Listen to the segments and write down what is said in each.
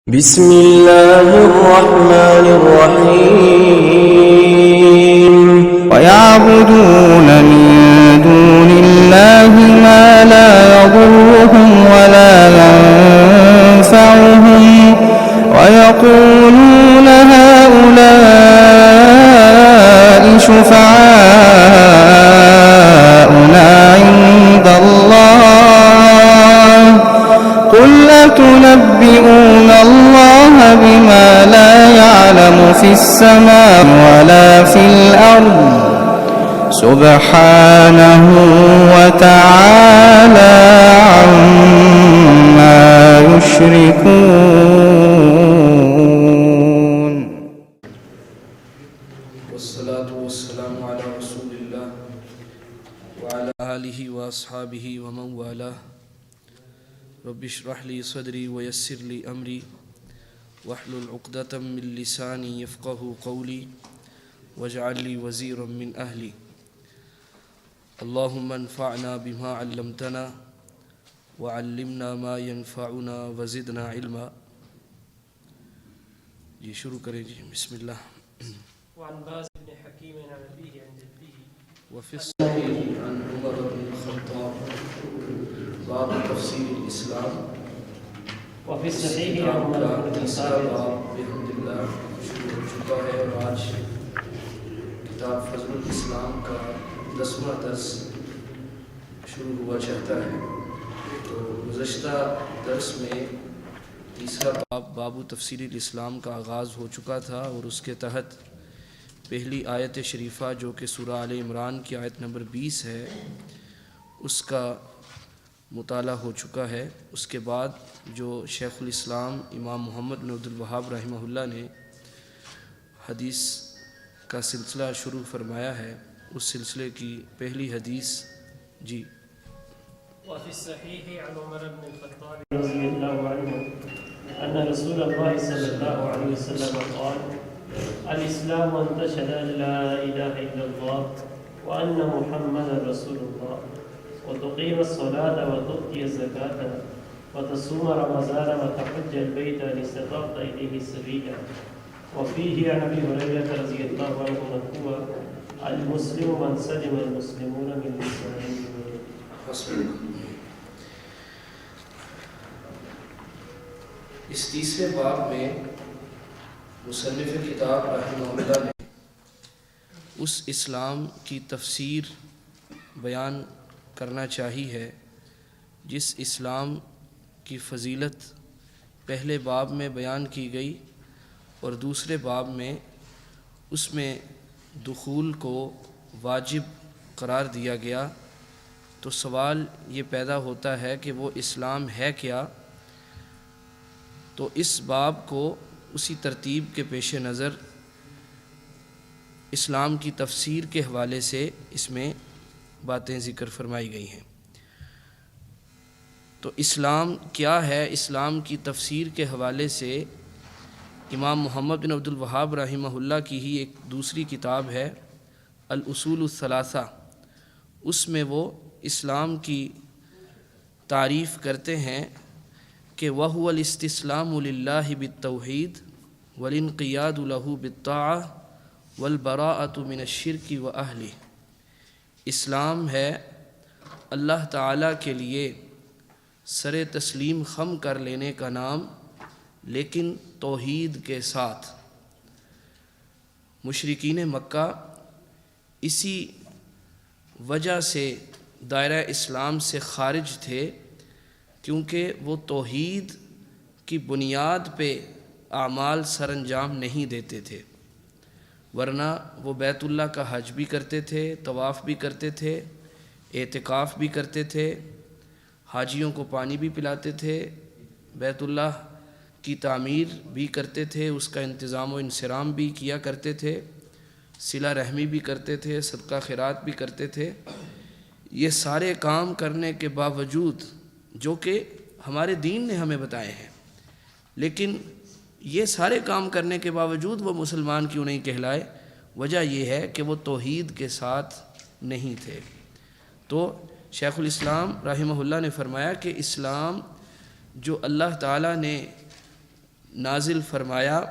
بسم الله الرحمن الرحيم ويعبدون من دون الله ما لا يضرهم ولا ينفعهم ويقولون هؤلاء شفعاؤنا عند الله قل أتنبئون الله بما لا يعلم في السماء ولا في الأرض سبحانه وتعالى عما يشركون. والصلاة والسلام على رسول الله وعلى آله وأصحابه ومن والاه. رب اشرح لي صدري ويسر لي أمري واحلل عقدة من لساني يفقه قولي واجعل لي وزيرا من أهلي. اللهم انفعنا بما علمتنا وعلمنا ما ينفعنا وزدنا علما. جی شروع کریں جی. بسم اللہ. وعن باز بن حكيم عن أبيه عن جده وفي الصحيح عن عمر بن الخطاب باب تفسیر الاسلام. وفي الصحيح عن عمر بن تیسرا الخطاب باب بحمد اللہ شروع ہو چکا ہے اور آج کتاب فضل الاسلام کا 10واں درس شروع ہوا چاہتا ہے. تو گزشتہ درس میں تیسرا باب تفسیر الاسلام کا آغاز ہو چکا تھا اور اس کے تحت پہلی آیت شریفہ جو کہ سورہ آل عمران کی آیت نمبر 20 ہے اس کا مطالعہ ہو چکا ہے. اس کے بعد جو شیخ الاسلام امام محمد بن عبد الوہاب رحمہ اللہ نے حدیث کا سلسلہ شروع فرمایا ہے اس سلسلے کی پہلی حدیث جی. وفي الصحيح عن عمر بن الخطاب رضي الله عنه أن رسول الله صلى الله عليه وسلم قال الإسلام أن تشهد أن لا إله إلا الله وأن محمدا رسول الله وتقيم الصلاة وتؤتي الزكاة وتصوم رمضان وتحج البيت إن استطعت إليه سبيلا. وفيه عن أبي هريرة رضي الله عنه مرفوعا المسلم من سلم المسلمون من لسانه ويده. اس تیسرے باب میں مصنف کتاب رحمہ اللہ نے اس اسلام کی تفسیر بیان کرنا چاہی ہے جس اسلام کی فضیلت پہلے باب میں بیان کی گئی اور دوسرے باب میں اس میں دخول کو واجب قرار دیا گیا. تو سوال یہ پیدا ہوتا ہے کہ وہ اسلام ہے کیا؟ تو اس باب کو اسی ترتیب کے پیش نظر اسلام کی تفسیر کے حوالے سے اس میں باتیں ذکر فرمائی گئی ہیں. تو اسلام کیا ہے؟ اسلام کی تفسیر کے حوالے سے امام محمد بن عبد الوہاب رحمہ اللہ کی ہی ایک دوسری کتاب ہے الاصول الثلاثہ. اس میں وہ اسلام کی تعریف کرتے ہیں کہ وَهُوَ الِاسْتِسْلَامُ لِلَّهِ بِالتَّوْحِيدِ وَالِانْقِيَادُ لَهُ بِالطَّاعَةِ وَالْبَرَاءَةُ مِنَ الشِّرْكِ وَأَهْلِهِ. اسلام ہے اللہ تعالیٰ کے لیے سر تسلیم خم کر لینے کا نام لیکن توحید کے ساتھ. مشرکین مکہ اسی وجہ سے دائرہ اسلام سے خارج تھے کیونکہ وہ توحید کی بنیاد پہ اعمال سر انجام نہیں دیتے تھے. ورنہ وہ بیت اللہ کا حج بھی کرتے تھے، طواف بھی کرتے تھے، اعتکاف بھی کرتے تھے، حاجیوں کو پانی بھی پلاتے تھے، بیت اللہ کی تعمیر بھی کرتے تھے، اس کا انتظام و انصرام بھی کیا کرتے تھے، صلہ رحمی بھی کرتے تھے، صدقہ خیرات بھی کرتے تھے. یہ سارے کام کرنے کے باوجود جو کہ ہمارے دین نے ہمیں بتائے ہیں، لیکن یہ سارے کام کرنے کے باوجود وہ مسلمان کیوں نہیں کہلائے؟ وجہ یہ ہے کہ وہ توحید کے ساتھ نہیں تھے. تو شیخ الاسلام رحمہ اللہ نے فرمایا کہ اسلام جو اللہ تعالیٰ نے نازل فرمایا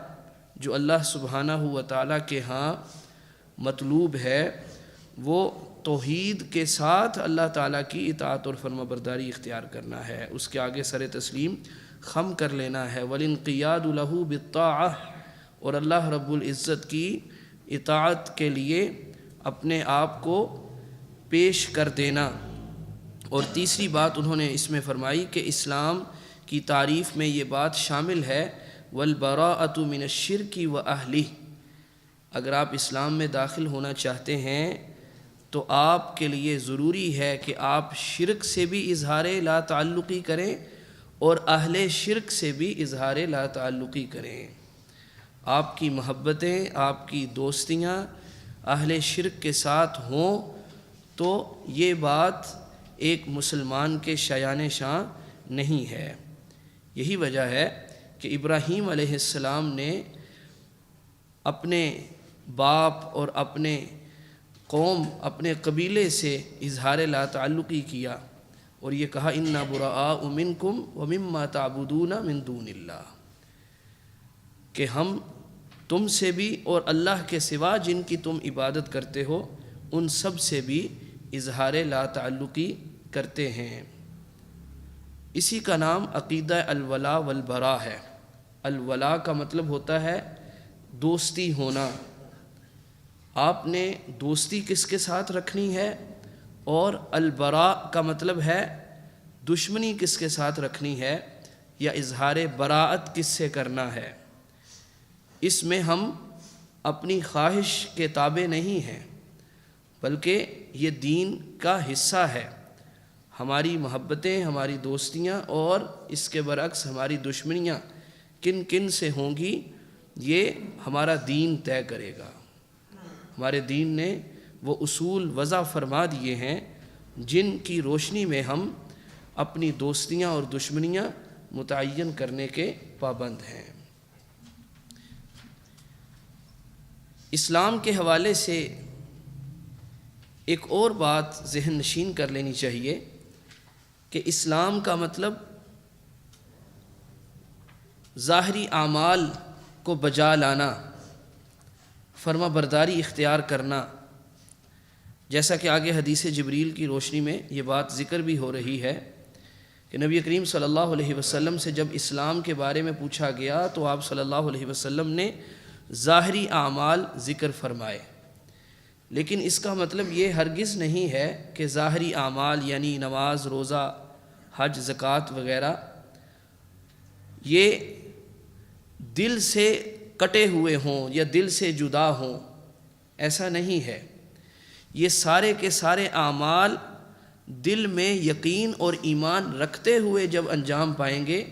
جو اللہ سبحانہ و تعالیٰ کے ہاں مطلوب ہے وہ توحید کے ساتھ اللہ تعالیٰ کی اطاعت اور فرما برداری اختیار کرنا ہے، اس کے آگے سر تسلیم خم کر لینا ہے، وَالِانْقِيَادُ لَهُ بِالطَّاعَةِ، اور اللہ رب العزت کی اطاعت کے لیے اپنے آپ کو پیش کر دینا۔ اور تیسری بات انہوں نے اس میں فرمائی کہ اسلام کی تعریف میں یہ بات شامل ہے وَالْبَرَاءَةُ مِنَ الشِّرْكِ وَأَهْلِهِ، اگر آپ اسلام میں داخل ہونا چاہتے ہیں تو آپ کے لیے ضروری ہے کہ آپ شرک سے بھی اظہار لا تعلقی کریں اور اہل شرک سے بھی اظہار لا تعلقی کریں۔ آپ کی محبتیں، آپ کی دوستیاں اہل شرک کے ساتھ ہوں تو یہ بات ایک مسلمان کے شایان شان نہیں ہے۔ یہی وجہ ہے کہ ابراہیم علیہ السلام نے اپنے باپ اور اپنے قوم، اپنے قبیلے سے اظہار لا تعلقی کیا اور یہ کہا اِنَّا بُرَآءُ مِنْكُمْ وَمِمَّا تَعْبُدُونَ مِن دُونِ اللَّهِ، کہ ہم تم سے بھی اور اللہ کے سوا جن کی تم عبادت کرتے ہو ان سب سے بھی اظہار لا تعلقی کرتے ہیں۔ اسی کا نام عقیدہ الولا والبراء ہے۔ الولا کا مطلب ہوتا ہے دوستی ہونا، آپ نے دوستی کس کے ساتھ رکھنی ہے، اور البراء کا مطلب ہے دشمنی کس کے ساتھ رکھنی ہے یا اظہار براءت کس سے کرنا ہے۔ اس میں ہم اپنی خواہش کے تابع نہیں ہیں بلکہ یہ دین کا حصہ ہے۔ ہماری محبتیں، ہماری دوستیاں اور اس کے برعکس ہماری دشمنیاں کن کن سے ہوں گی یہ ہمارا دین طے کرے گا۔ ہمارے دین نے وہ اصول وضع فرما دیے ہیں جن کی روشنی میں ہم اپنی دوستیاں اور دشمنیاں متعین کرنے کے پابند ہیں۔ اسلام کے حوالے سے ایک اور بات ذہن نشین کر لینی چاہیے کہ اسلام کا مطلب ظاہری اعمال کو بجا لانا، فرما برداری اختیار کرنا، جیسا کہ آگے حدیث جبریل کی روشنی میں یہ بات ذکر بھی ہو رہی ہے کہ نبی کریم صلی اللہ علیہ وسلم سے جب اسلام کے بارے میں پوچھا گیا تو آپ صلی اللہ علیہ وسلم نے ظاہری اعمال ذکر فرمائے، لیکن اس کا مطلب یہ ہرگز نہیں ہے کہ ظاہری اعمال یعنی نماز، روزہ، حج، زکوٰۃ وغیرہ یہ دل سے کٹے ہوئے ہوں یا دل سے جدا ہوں، ایسا نہیں ہے۔ یہ سارے کے سارے اعمال دل میں یقین اور ایمان رکھتے ہوئے جب انجام پائیں گے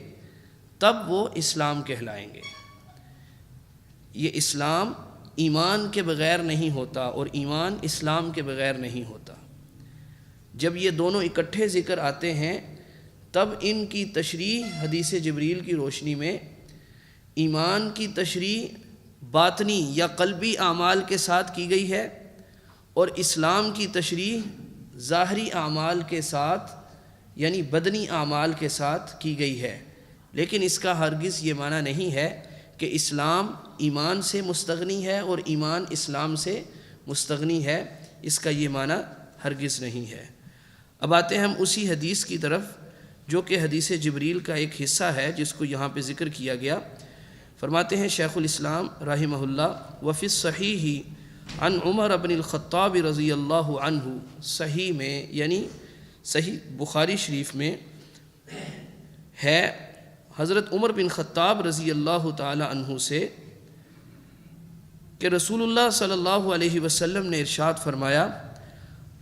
تب وہ اسلام کہلائیں گے۔ یہ اسلام ایمان کے بغیر نہیں ہوتا اور ایمان اسلام کے بغیر نہیں ہوتا۔ جب یہ دونوں اکٹھے ذکر آتے ہیں تب ان کی تشریح حدیث جبریل کی روشنی میں ایمان کی تشریح باطنی یا قلبی اعمال کے ساتھ کی گئی ہے اور اسلام کی تشریح ظاہری اعمال کے ساتھ یعنی بدنی اعمال کے ساتھ کی گئی ہے، لیکن اس کا ہرگز یہ معنی نہیں ہے کہ اسلام ایمان سے مستغنی ہے اور ایمان اسلام سے مستغنی ہے، اس کا یہ معنی ہرگز نہیں ہے۔ اب آتے ہیں ہم اسی حدیث کی طرف جو کہ حدیث جبریل کا ایک حصہ ہے جس کو یہاں پہ ذکر کیا گیا۔ فرماتے ہیں شیخ الاسلام رحمہ اللہ وفی الصحیح عن عمر بن الخطاب رضی اللہ عنہ، صحیح میں یعنی صحیح بخاری شریف میں ہے حضرت عمر بن خطاب رضی اللہ تعالی عنہ سے کہ رسول اللہ صلی اللہ علیہ وسلم نے ارشاد فرمایا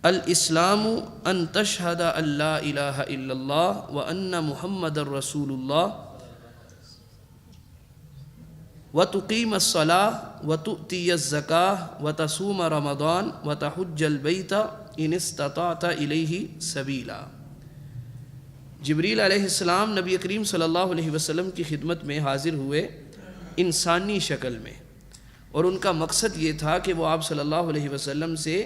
الاسلام ان تشہد ان لا الہ الا اللہ وان محمد رسول اللہ وتقیم الصلاة وتؤتی الزکاة وتصوم رمضان وتحج البیت ان استطعت الیہ سبیلا۔ جبریل علیہ السلام نبی کریم صلی اللہ علیہ وسلم کی خدمت میں حاضر ہوئے انسانی شکل میں، اور ان کا مقصد یہ تھا کہ وہ آپ صلی اللہ علیہ وسلم سے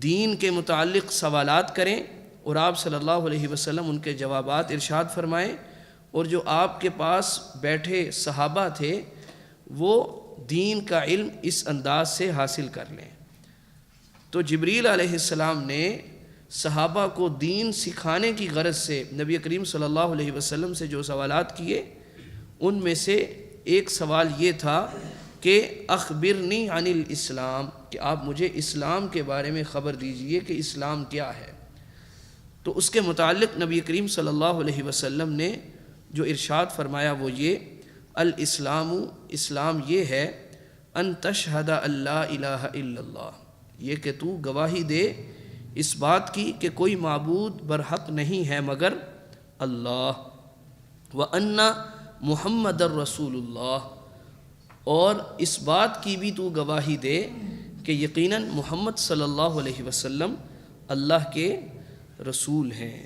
دین کے متعلق سوالات کریں اور آپ صلی اللہ علیہ وسلم ان کے جوابات ارشاد فرمائیں اور جو آپ کے پاس بیٹھے صحابہ تھے وہ دین کا علم اس انداز سے حاصل کر لیں۔ تو جبریل علیہ السلام نے صحابہ کو دین سکھانے کی غرض سے نبی کریم صلی اللہ علیہ وسلم سے جو سوالات کیے ان میں سے ایک سوال یہ تھا کہ اخبرنی عن الاسلام، کہ آپ مجھے اسلام کے بارے میں خبر دیجئے کہ اسلام کیا ہے۔ تو اس کے متعلق نبی کریم صلی اللہ علیہ وسلم نے جو ارشاد فرمایا وہ یہ، الاسلام، اسلام یہ ہے، ان تشہد ان لا الہ الا اللہ، یہ کہ تو گواہی دے اس بات کی کہ کوئی معبود برحق نہیں ہے مگر اللہ، وَأَنَّ محمد الرسول اللہ، اور اس بات کی بھی تو گواہی دے کہ یقیناً محمد صلی اللہ علیہ وسلم اللہ کے رسول ہیں۔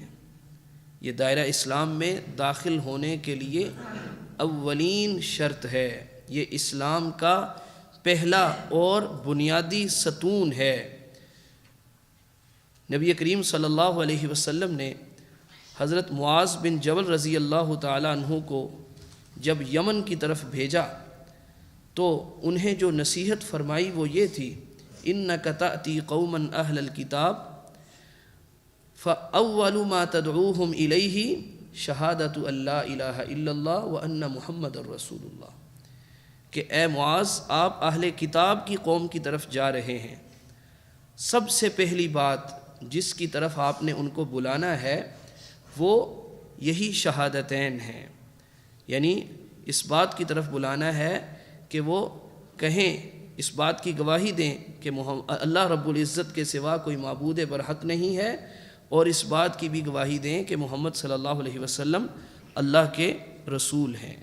یہ دائرہ اسلام میں داخل ہونے کے لیے اولین شرط ہے، یہ اسلام کا پہلا اور بنیادی ستون ہے۔ نبی کریم صلی اللہ علیہ وسلم نے حضرت معاذ بن جبل رضی اللہ تعالیٰ عنہ کو جب یمن کی طرف بھیجا تو انہیں جو نصیحت فرمائی وہ یہ تھی، اِنَّكَ تَأْتِي قَوْمًا أَهْلَ الْكِتَابِ فَأَوَّلُ مَا تَدْعُوهُمْ إِلَيْهِ شَهَادَةُ أَن لَا إِلَٰهَ إِلَّا اللَّهُ وَأَنَّ مُحَمَّدًا رَسُولُ اللَّهِ، کہ اے معاذ آپ اہل کتاب کی قوم کی طرف جا رہے ہیں، سب سے پہلی بات جس کی طرف آپ نے ان کو بلانا ہے وہ یہی شہادتین ہیں، یعنی اس بات کی طرف بلانا ہے کہ وہ کہیں، اس بات کی گواہی دیں کہ اللہ رب العزت کے سوا کوئی معبود برحق نہیں ہے، اور اس بات کی بھی گواہی دیں کہ محمد صلی اللہ علیہ وسلم اللہ کے رسول ہیں۔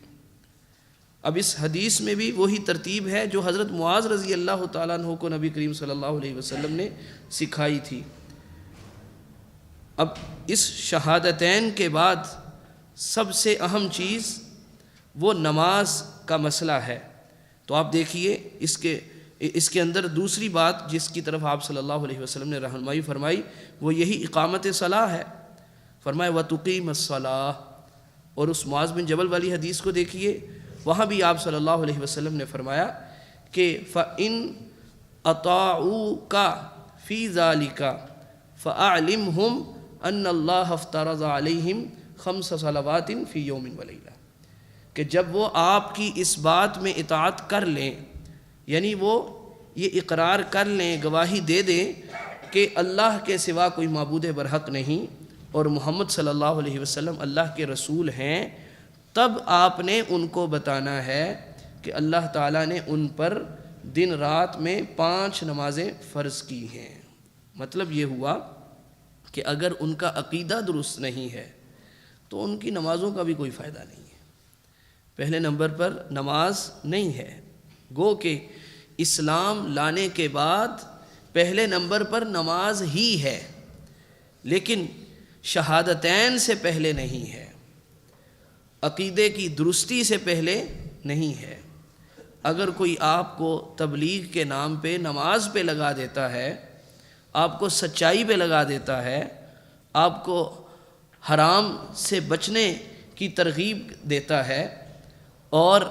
اب اس حدیث میں بھی وہی ترتیب ہے جو حضرت معاذ رضی اللہ تعالیٰ عنہ کو نبی کریم صلی اللہ علیہ وسلم نے سکھائی تھی۔ اب اس شہادتین کے بعد سب سے اہم چیز وہ نماز کا مسئلہ ہے۔ تو آپ دیکھیے اس کے اندر دوسری بات جس کی طرف آپ صلی اللہ علیہ وسلم نے رہنمائی فرمائی وہ یہی اقامت صلاح ہے۔ فرمایا وَتُقِيمَ الصَّلَاةَ، اور اس معاذ بن جبل والی حدیث کو دیکھیے، وہاں بھی آپ صلی اللہ علیہ وسلم نے فرمایا کہ فَإِنْ أَطَاعُوكَ فِي ذَلِكَ فَأَعْلِمْهُمْ أَنَّ اللَّهَ افْتَرَضَ عَلَيْهِمْ 5 صلوات فی یوم ولیلہ، کہ جب وہ آپ کی اس بات میں اطاعت کر لیں، یعنی وہ یہ اقرار کر لیں، گواہی دے دیں کہ اللہ کے سوا کوئی معبود برحق نہیں اور محمد صلی اللہ علیہ وسلم اللہ کے رسول ہیں، تب آپ نے ان کو بتانا ہے کہ اللہ تعالیٰ نے ان پر دن رات میں 5 نمازیں فرض کی ہیں۔ مطلب یہ ہوا کہ اگر ان کا عقیدہ درست نہیں ہے تو ان کی نمازوں کا بھی کوئی فائدہ نہیں ہے۔ پہلے نمبر پر نماز نہیں ہے، گو کہ اسلام لانے کے بعد پہلے نمبر پر نماز ہی ہے، لیکن شہادتین سے پہلے نہیں ہے، عقیدے کی درستی سے پہلے نہیں ہے۔ اگر کوئی آپ کو تبلیغ کے نام پہ نماز پہ لگا دیتا ہے، آپ کو سچائی پہ لگا دیتا ہے، آپ کو حرام سے بچنے کی ترغیب دیتا ہے اور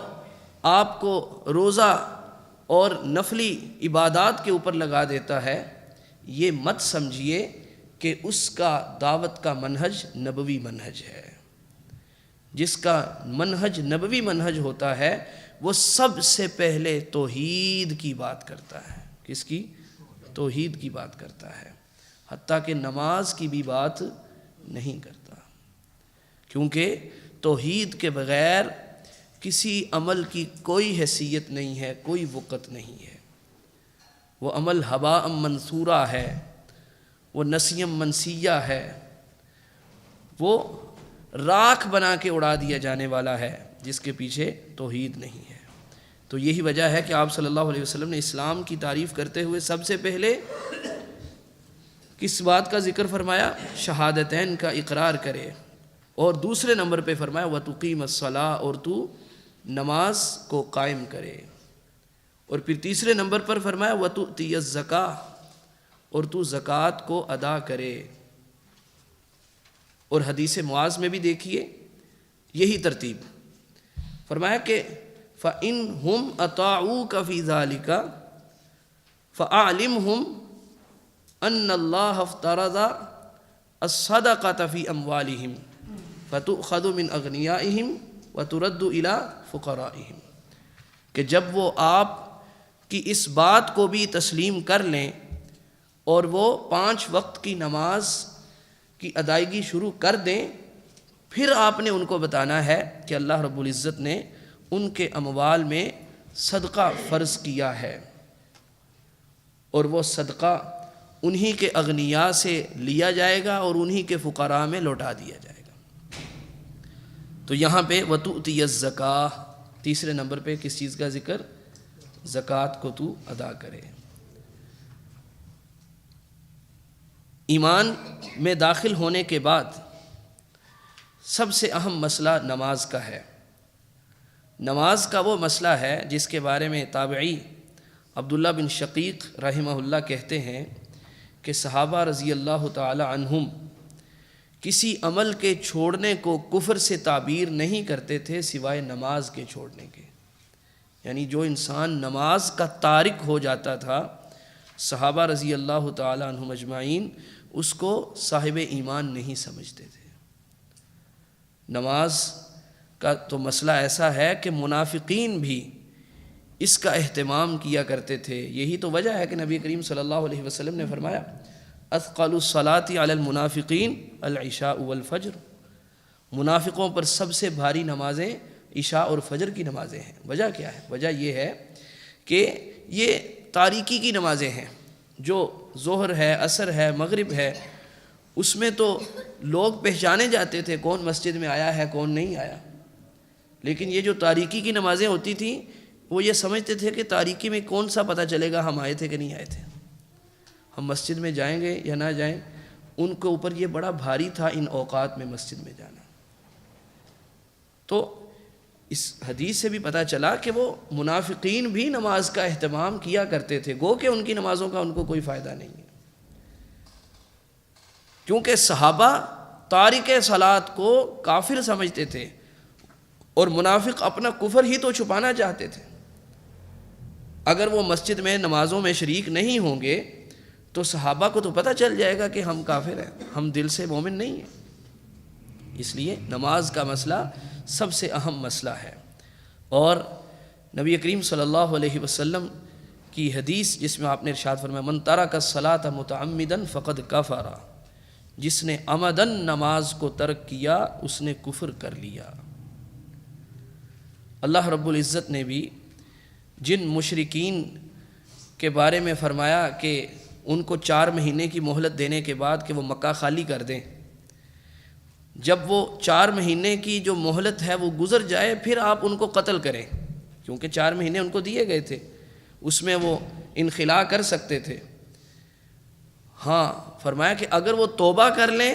آپ کو روزہ اور نفلی عبادات کے اوپر لگا دیتا ہے، یہ مت سمجھیے کہ اس کا دعوت کا منہج نبوی منہج ہے۔ جس کا منہج نبوی منہج ہوتا ہے وہ سب سے پہلے توحید کی بات کرتا ہے۔ کس کی؟ توحید کی بات کرتا ہے، حتیٰ کہ نماز کی بھی بات نہیں کرتا، کیونکہ توحید کے بغیر کسی عمل کی کوئی حیثیت نہیں ہے، کوئی وقت نہیں ہے۔ وہ عمل ہباء منثورہ ہے، وہ نسیم منسیہ ہے، وہ راکھ بنا کے اڑا دیا جانے والا ہے جس کے پیچھے توحید نہیں ہے۔ تو یہی وجہ ہے کہ آپ صلی اللہ علیہ وسلم نے اسلام کی تعریف کرتے ہوئے سب سے پہلے کس بات کا ذکر فرمایا؟ شہادتین کا اقرار کرے، اور دوسرے نمبر پہ فرمایا وَتُقِيمَ الصَّلَاةَ، اور تو نماز کو قائم کرے، اور پھر تیسرے نمبر پر فرمایا وَتُؤْتِيَ الزَّكَاةَ، اور تو زکوٰۃ کو ادا کرے۔ اور حدیث معاذ میں بھی دیکھیے یہی ترتیب فرمایا کہ فَإِنْهُمْ أَطَاعُوكَ فِي ذَلِكَ فَأَعْلِمْهُمْ أَنَّ اللَّهَ افْتَرَضَ الصَّدَقَةَ فِي أَمْوَالِهِمْ فَتُؤْخَذُ مِنْ أَغْنِيَائِهِمْ وَتُرَدُّ إِلَى فُقَرَائِهِمْ کہ جب وہ آپ کی اس بات کو بھی تسلیم کر لیں اور وہ 5 وقت کی نماز کی ادائیگی شروع کر دیں، پھر آپ نے ان کو بتانا ہے کہ اللہ رب العزت نے ان کے اموال میں صدقہ فرض کیا ہے اور وہ صدقہ انہی کے اغنیاء سے لیا جائے گا اور انہی کے فقراء میں لوٹا دیا جائے گا۔ تو یہاں پہ وَتُؤْتِيَ الزَّكَاةَ تیسرے نمبر پہ کس چیز کا ذکر؟ زکوٰۃ کو تو ادا کرے۔ ایمان میں داخل ہونے کے بعد سب سے اہم مسئلہ نماز کا ہے۔ نماز کا وہ مسئلہ ہے جس کے بارے میں تابعی عبداللہ بن شقیق رحمہ اللہ کہتے ہیں کہ صحابہ رضی اللہ تعالی عنہم کسی عمل کے چھوڑنے کو کفر سے تعبیر نہیں کرتے تھے سوائے نماز کے چھوڑنے کے۔ یعنی جو انسان نماز کا تارک ہو جاتا تھا، صحابہ رضی اللہ تعالی عنہم اجمعین اس کو صاحب ایمان نہیں سمجھتے تھے۔ نماز کا تو مسئلہ ایسا ہے کہ منافقین بھی اس کا اہتمام کیا کرتے تھے۔ یہی تو وجہ ہے کہ نبی کریم صلی اللہ علیہ وسلم نے فرمایا اثقل الصلاۃ علی المنافقین العشاء والفجر، منافقوں پر سب سے بھاری نمازیں عشاء اور فجر کی نمازیں ہیں۔ وجہ کیا ہے؟ وجہ یہ ہے کہ یہ تاریکی کی نمازیں ہیں، جو ظہر ہے، عصر ہے، مغرب ہے، اس میں تو لوگ پہچانے جاتے تھے کون مسجد میں آیا ہے کون نہیں آیا۔ لیکن یہ جو تاریکی کی نمازیں ہوتی تھیں وہ یہ سمجھتے تھے کہ تاریکی میں کون سا پتہ چلے گا ہم آئے تھے کہ نہیں آئے تھے، ہم مسجد میں جائیں گے یا نہ جائیں۔ ان کے اوپر یہ بڑا بھاری تھا ان اوقات میں مسجد میں جانا۔ تو اس حدیث سے بھی پتہ چلا کہ وہ منافقین بھی نماز کا اہتمام کیا کرتے تھے، گو کہ ان کی نمازوں کا ان کو کوئی فائدہ نہیں ہے، کیونکہ صحابہ تارک صلاۃ کو کافر سمجھتے تھے اور منافق اپنا کفر ہی تو چھپانا چاہتے تھے۔ اگر وہ مسجد میں نمازوں میں شریک نہیں ہوں گے تو صحابہ کو تو پتہ چل جائے گا کہ ہم کافر ہیں، ہم دل سے مومن نہیں ہیں۔ اس لیے نماز کا مسئلہ سب سے اہم مسئلہ ہے۔ اور نبی کریم صلی اللہ علیہ وسلم کی حدیث جس میں آپ نے ارشاد فرمایا من ترک الصلاۃ متعمدا فقد کفر، جس نے عمدن نماز کو ترک کیا اس نے کفر کر لیا۔ اللہ رب العزت نے بھی جن مشرکین کے بارے میں فرمایا کہ ان کو 4 مہینے کی مہلت دینے کے بعد کہ وہ مکہ خالی کر دیں، جب وہ 4 مہینے کی جو مہلت ہے وہ گزر جائے پھر آپ ان کو قتل کریں، کیونکہ 4 مہینے ان کو دیے گئے تھے، اس میں وہ انخلا کر سکتے تھے۔ ہاں فرمایا کہ اگر وہ توبہ کر لیں،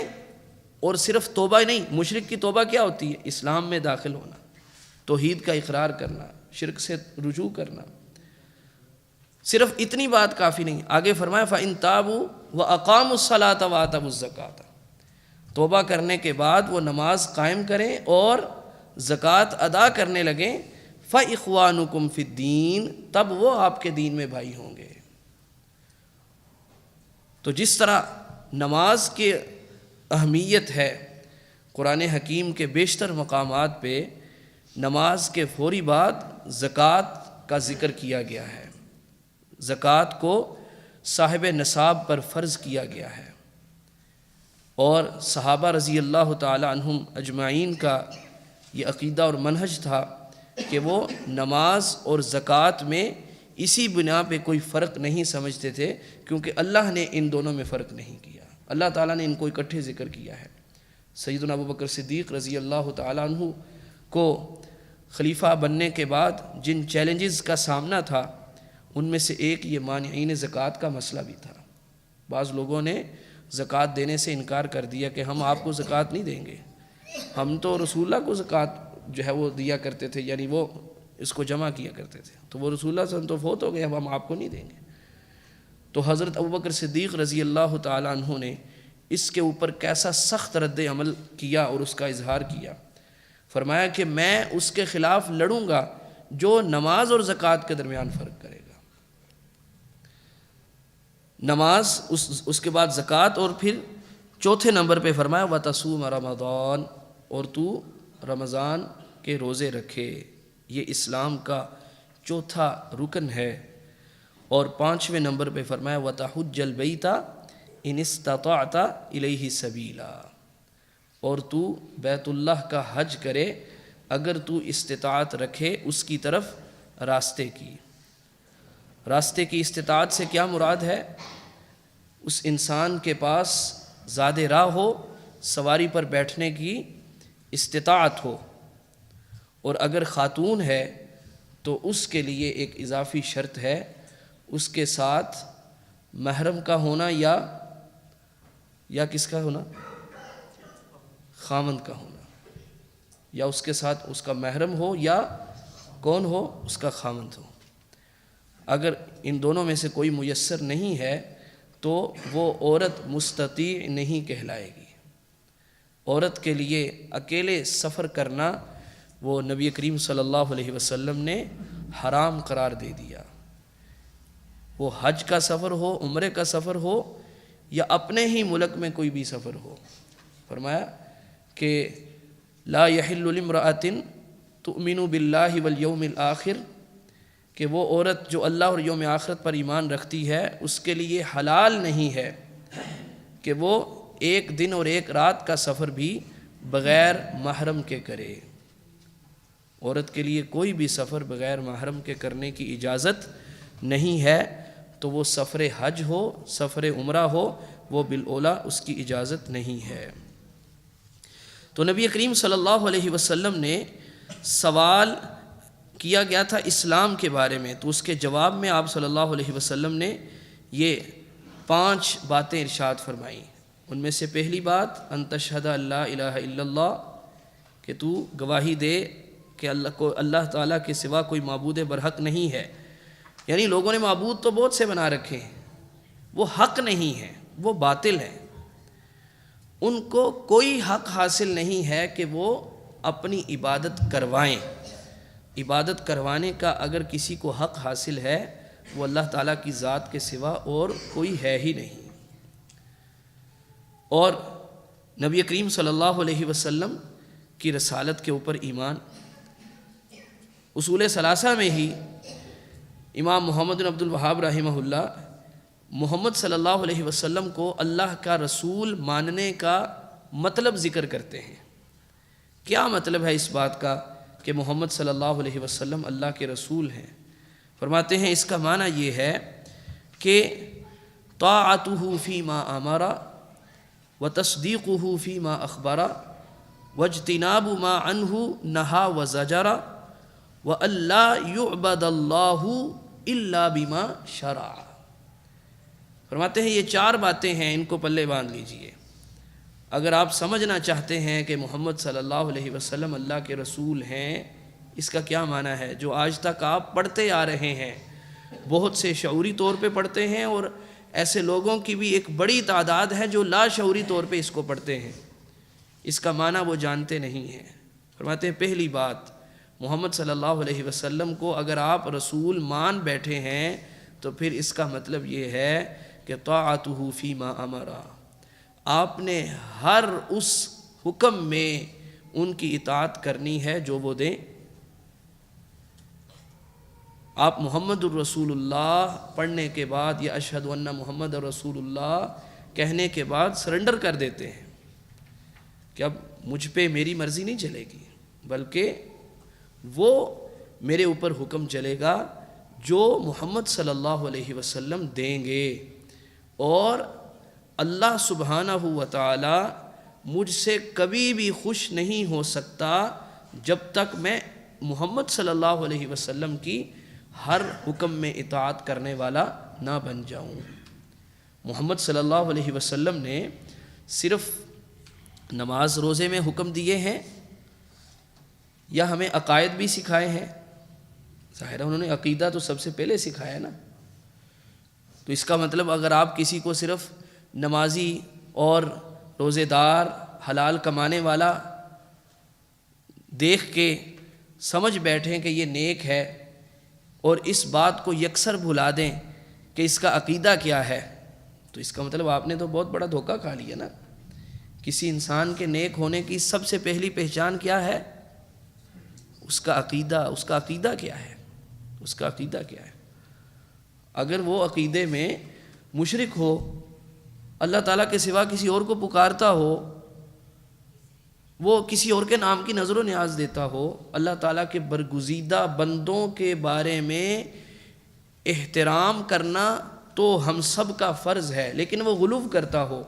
اور صرف توبہ ہی نہیں، مشرک کی توبہ کیا ہوتی ہے؟ اسلام میں داخل ہونا، توحید کا اقرار کرنا، شرک سے رجوع کرنا، صرف اتنی بات کافی نہیں۔ آگے فرمایا فَإِن تَابُوا وَأَقَامُوا الصَّلَاةَ وَآتَوُا الزَّكَاةَ، توبہ کرنے کے بعد وہ نماز قائم کریں اور زکوٰۃ ادا کرنے لگیں، فَإِخْوَانُكُمْ فِي الدِّينِ، تب وہ آپ کے دین میں بھائی ہوں گے۔ تو جس طرح نماز کی اہمیت ہے، قرآن حکیم کے بیشتر مقامات پہ نماز کے فوری بعد زکوٰۃ کا ذکر کیا گیا ہے، زکوٰۃ کو صاحب نصاب پر فرض کیا گیا ہے۔ اور صحابہ رضی اللہ تعالی عنہم اجمعین کا یہ عقیدہ اور منہج تھا کہ وہ نماز اور زکوٰۃ میں اسی بنا پہ کوئی فرق نہیں سمجھتے تھے، کیونکہ اللہ نے ان دونوں میں فرق نہیں کیا، اللہ تعالیٰ نے ان کو اکٹھے ذکر کیا ہے۔ سیدنا ابوبکر صدیق رضی اللہ تعالی عنہ کو خلیفہ بننے کے بعد جن چیلنجز کا سامنا تھا ان میں سے ایک یہ مانعین زکوٰۃ کا مسئلہ بھی تھا۔ بعض لوگوں نے زکوٰۃ دینے سے انکار کر دیا کہ ہم آپ کو زکوٰۃ نہیں دیں گے، ہم تو رسول اللہ کو زکوٰۃ جو ہے وہ دیا کرتے تھے، یعنی وہ اس کو جمع کیا کرتے تھے، تو وہ رسول اللہ صلی اللہ علیہ وسلم تو فوت ہو گئے، اب ہم آپ کو نہیں دیں گے۔ تو حضرت ابوبکر صدیق رضی اللہ تعالی عنہ نے اس کے اوپر کیسا سخت رد عمل کیا اور اس کا اظہار کیا۔ فرمایا کہ میں اس کے خلاف لڑوں گا جو نماز اور زکوٰۃ کے درمیان فرق کرے گا. نماز، اس کے بعد زکوٰۃ، اور پھر چوتھے نمبر پہ فرمایا وَتَصُومَ رمضان، اور تو رمضان کے روزے رکھے. یہ اسلام کا چوتھا رکن ہے. اور پانچویں نمبر پہ فرمایا وَتَحُجَّ الْبَيْتَ إِنِ اسْتَطَعْتَ إِلَيْهِ سَبِيلًا، اور تو بیت اللہ کا حج کرے اگر تو استطاعت رکھے اس کی طرف راستے کی. راستے کی استطاعت سے کیا مراد ہے؟ اس انسان کے پاس زاد راہ ہو، سواری پر بیٹھنے کی استطاعت ہو، اور اگر خاتون ہے تو اس کے لیے ایک اضافی شرط ہے، اس کے ساتھ محرم کا ہونا یا کس کا ہونا؟ خامند کا ہونا، یا اس کے ساتھ اس کا محرم ہو یا کون ہو؟ اس کا خامند ہو. اگر ان دونوں میں سے کوئی میسر نہیں ہے تو وہ عورت مستطیع نہیں کہلائے گی. عورت کے لیے اکیلے سفر کرنا وہ نبی کریم صلی اللہ علیہ وسلم نے حرام قرار دے دیا. وہ حج کا سفر ہو، عمرے کا سفر ہو، یا اپنے ہی ملک میں کوئی بھی سفر ہو. فرمایا کہ لا یحل لامرأۃ تؤمن باللہ والیوم الآخر، کہ وہ عورت جو اللہ اور یوم آخرت پر ایمان رکھتی ہے اس کے لیے حلال نہیں ہے کہ وہ ایک دن اور ایک رات کا سفر بھی بغیر محرم کے کرے. عورت کے لیے کوئی بھی سفر بغیر محرم کے کرنے کی اجازت نہیں ہے. تو وہ سفر حج ہو، سفر عمرہ ہو، وہ بالاولیٰ اس کی اجازت نہیں ہے. تو نبی کریم صلی اللہ علیہ وسلم نے سوال کیا گیا تھا اسلام کے بارے میں، تو اس کے جواب میں آپ صلی اللہ علیہ وسلم نے یہ 5 باتیں ارشاد فرمائیں. ان میں سے پہلی بات ان تشہد لا الہ الا اللہ، کہ تو گواہی دے کہ اللہ تعالیٰ کے سوا کوئی معبود برحق نہیں ہے. یعنی لوگوں نے معبود تو بہت سے بنا رکھے ہیں، وہ حق نہیں ہیں، وہ باطل ہیں. ان کو کوئی حق حاصل نہیں ہے کہ وہ اپنی عبادت کروائیں. عبادت کروانے کا اگر کسی کو حق حاصل ہے وہ اللہ تعالیٰ کی ذات کے سوا اور کوئی ہے ہی نہیں. اور نبی کریم صلی اللہ علیہ وسلم کی رسالت کے اوپر ایمان. اصول ثلاثہ میں ہی امام محمد بن عبد الوہاب رحمہ اللہ محمد صلی اللہ علیہ وسلم کو اللہ کا رسول ماننے کا مطلب ذکر کرتے ہیں. کیا مطلب ہے اس بات کا کہ محمد صلی اللہ علیہ وسلم اللہ کے رسول ہیں؟ فرماتے ہیں اس کا معنی یہ ہے کہ طاعتہ فیما امر وتصدیقہ فیما اخبر واجتناب ما عنہ نہا وزجر وَأَلَّا يُعْبَدَ اللَّهُ إِلَّا بِمَا شَرَعَ. فرماتے ہیں یہ 4 باتیں ہیں، ان کو پلے باندھ لیجئے. اگر آپ سمجھنا چاہتے ہیں کہ محمد صلی اللہ علیہ وسلم اللہ کے رسول ہیں، اس کا کیا معنی ہے؟ جو آج تک آپ پڑھتے آ رہے ہیں، بہت سے شعوری طور پہ پڑھتے ہیں، اور ایسے لوگوں کی بھی ایک بڑی تعداد ہے جو لا شعوری طور پہ اس کو پڑھتے ہیں. اس کا معنی وہ جانتے نہیں ہیں. فرماتے ہیں پہلی بات، محمد صلی اللہ علیہ وسلم کو اگر آپ رسول مان بیٹھے ہیں تو پھر اس کا مطلب یہ ہے کہ طاعتہ فیما امر، آپ نے ہر اس حکم میں ان کی اطاعت کرنی ہے جو وہ دیں. آپ محمد الرسول اللہ پڑھنے کے بعد یا اشہد ان محمد الرسول اللہ کہنے کے بعد سرنڈر کر دیتے ہیں کہ اب مجھ پہ میری مرضی نہیں چلے گی، بلکہ وہ میرے اوپر حکم چلے گا جو محمد صلی اللہ علیہ وسلم دیں گے. اور اللہ سبحانہ و تعالی مجھ سے کبھی بھی خوش نہیں ہو سکتا جب تک میں محمد صلی اللہ علیہ وسلم کی ہر حکم میں اطاعت کرنے والا نہ بن جاؤں. محمد صلی اللہ علیہ وسلم نے صرف نماز روزے میں حکم دیے ہیں یا ہمیں عقائد بھی سکھائے ہیں؟ ظاہر ہے انہوں نے عقیدہ تو سب سے پہلے سکھایا نا. تو اس کا مطلب اگر آپ کسی کو صرف نمازی اور روزے دار حلال کمانے والا دیکھ کے سمجھ بیٹھیں کہ یہ نیک ہے اور اس بات کو یکسر بھلا دیں کہ اس کا عقیدہ کیا ہے، تو اس کا مطلب آپ نے تو بہت بڑا دھوکہ کھا لیا نا۔ کسی انسان کے نیک ہونے کی سب سے پہلی پہچان کیا ہے؟ اس کا عقیدہ۔ اس کا عقیدہ کیا ہے؟ اس کا عقیدہ کیا ہے؟ اگر وہ عقیدے میں مشرک ہو، اللہ تعالیٰ کے سوا کسی اور کو پکارتا ہو، وہ کسی اور کے نام کی نظر و نیاز دیتا ہو، اللہ تعالیٰ کے برگزیدہ بندوں کے بارے میں احترام کرنا تو ہم سب کا فرض ہے، لیکن وہ غلو کرتا ہو،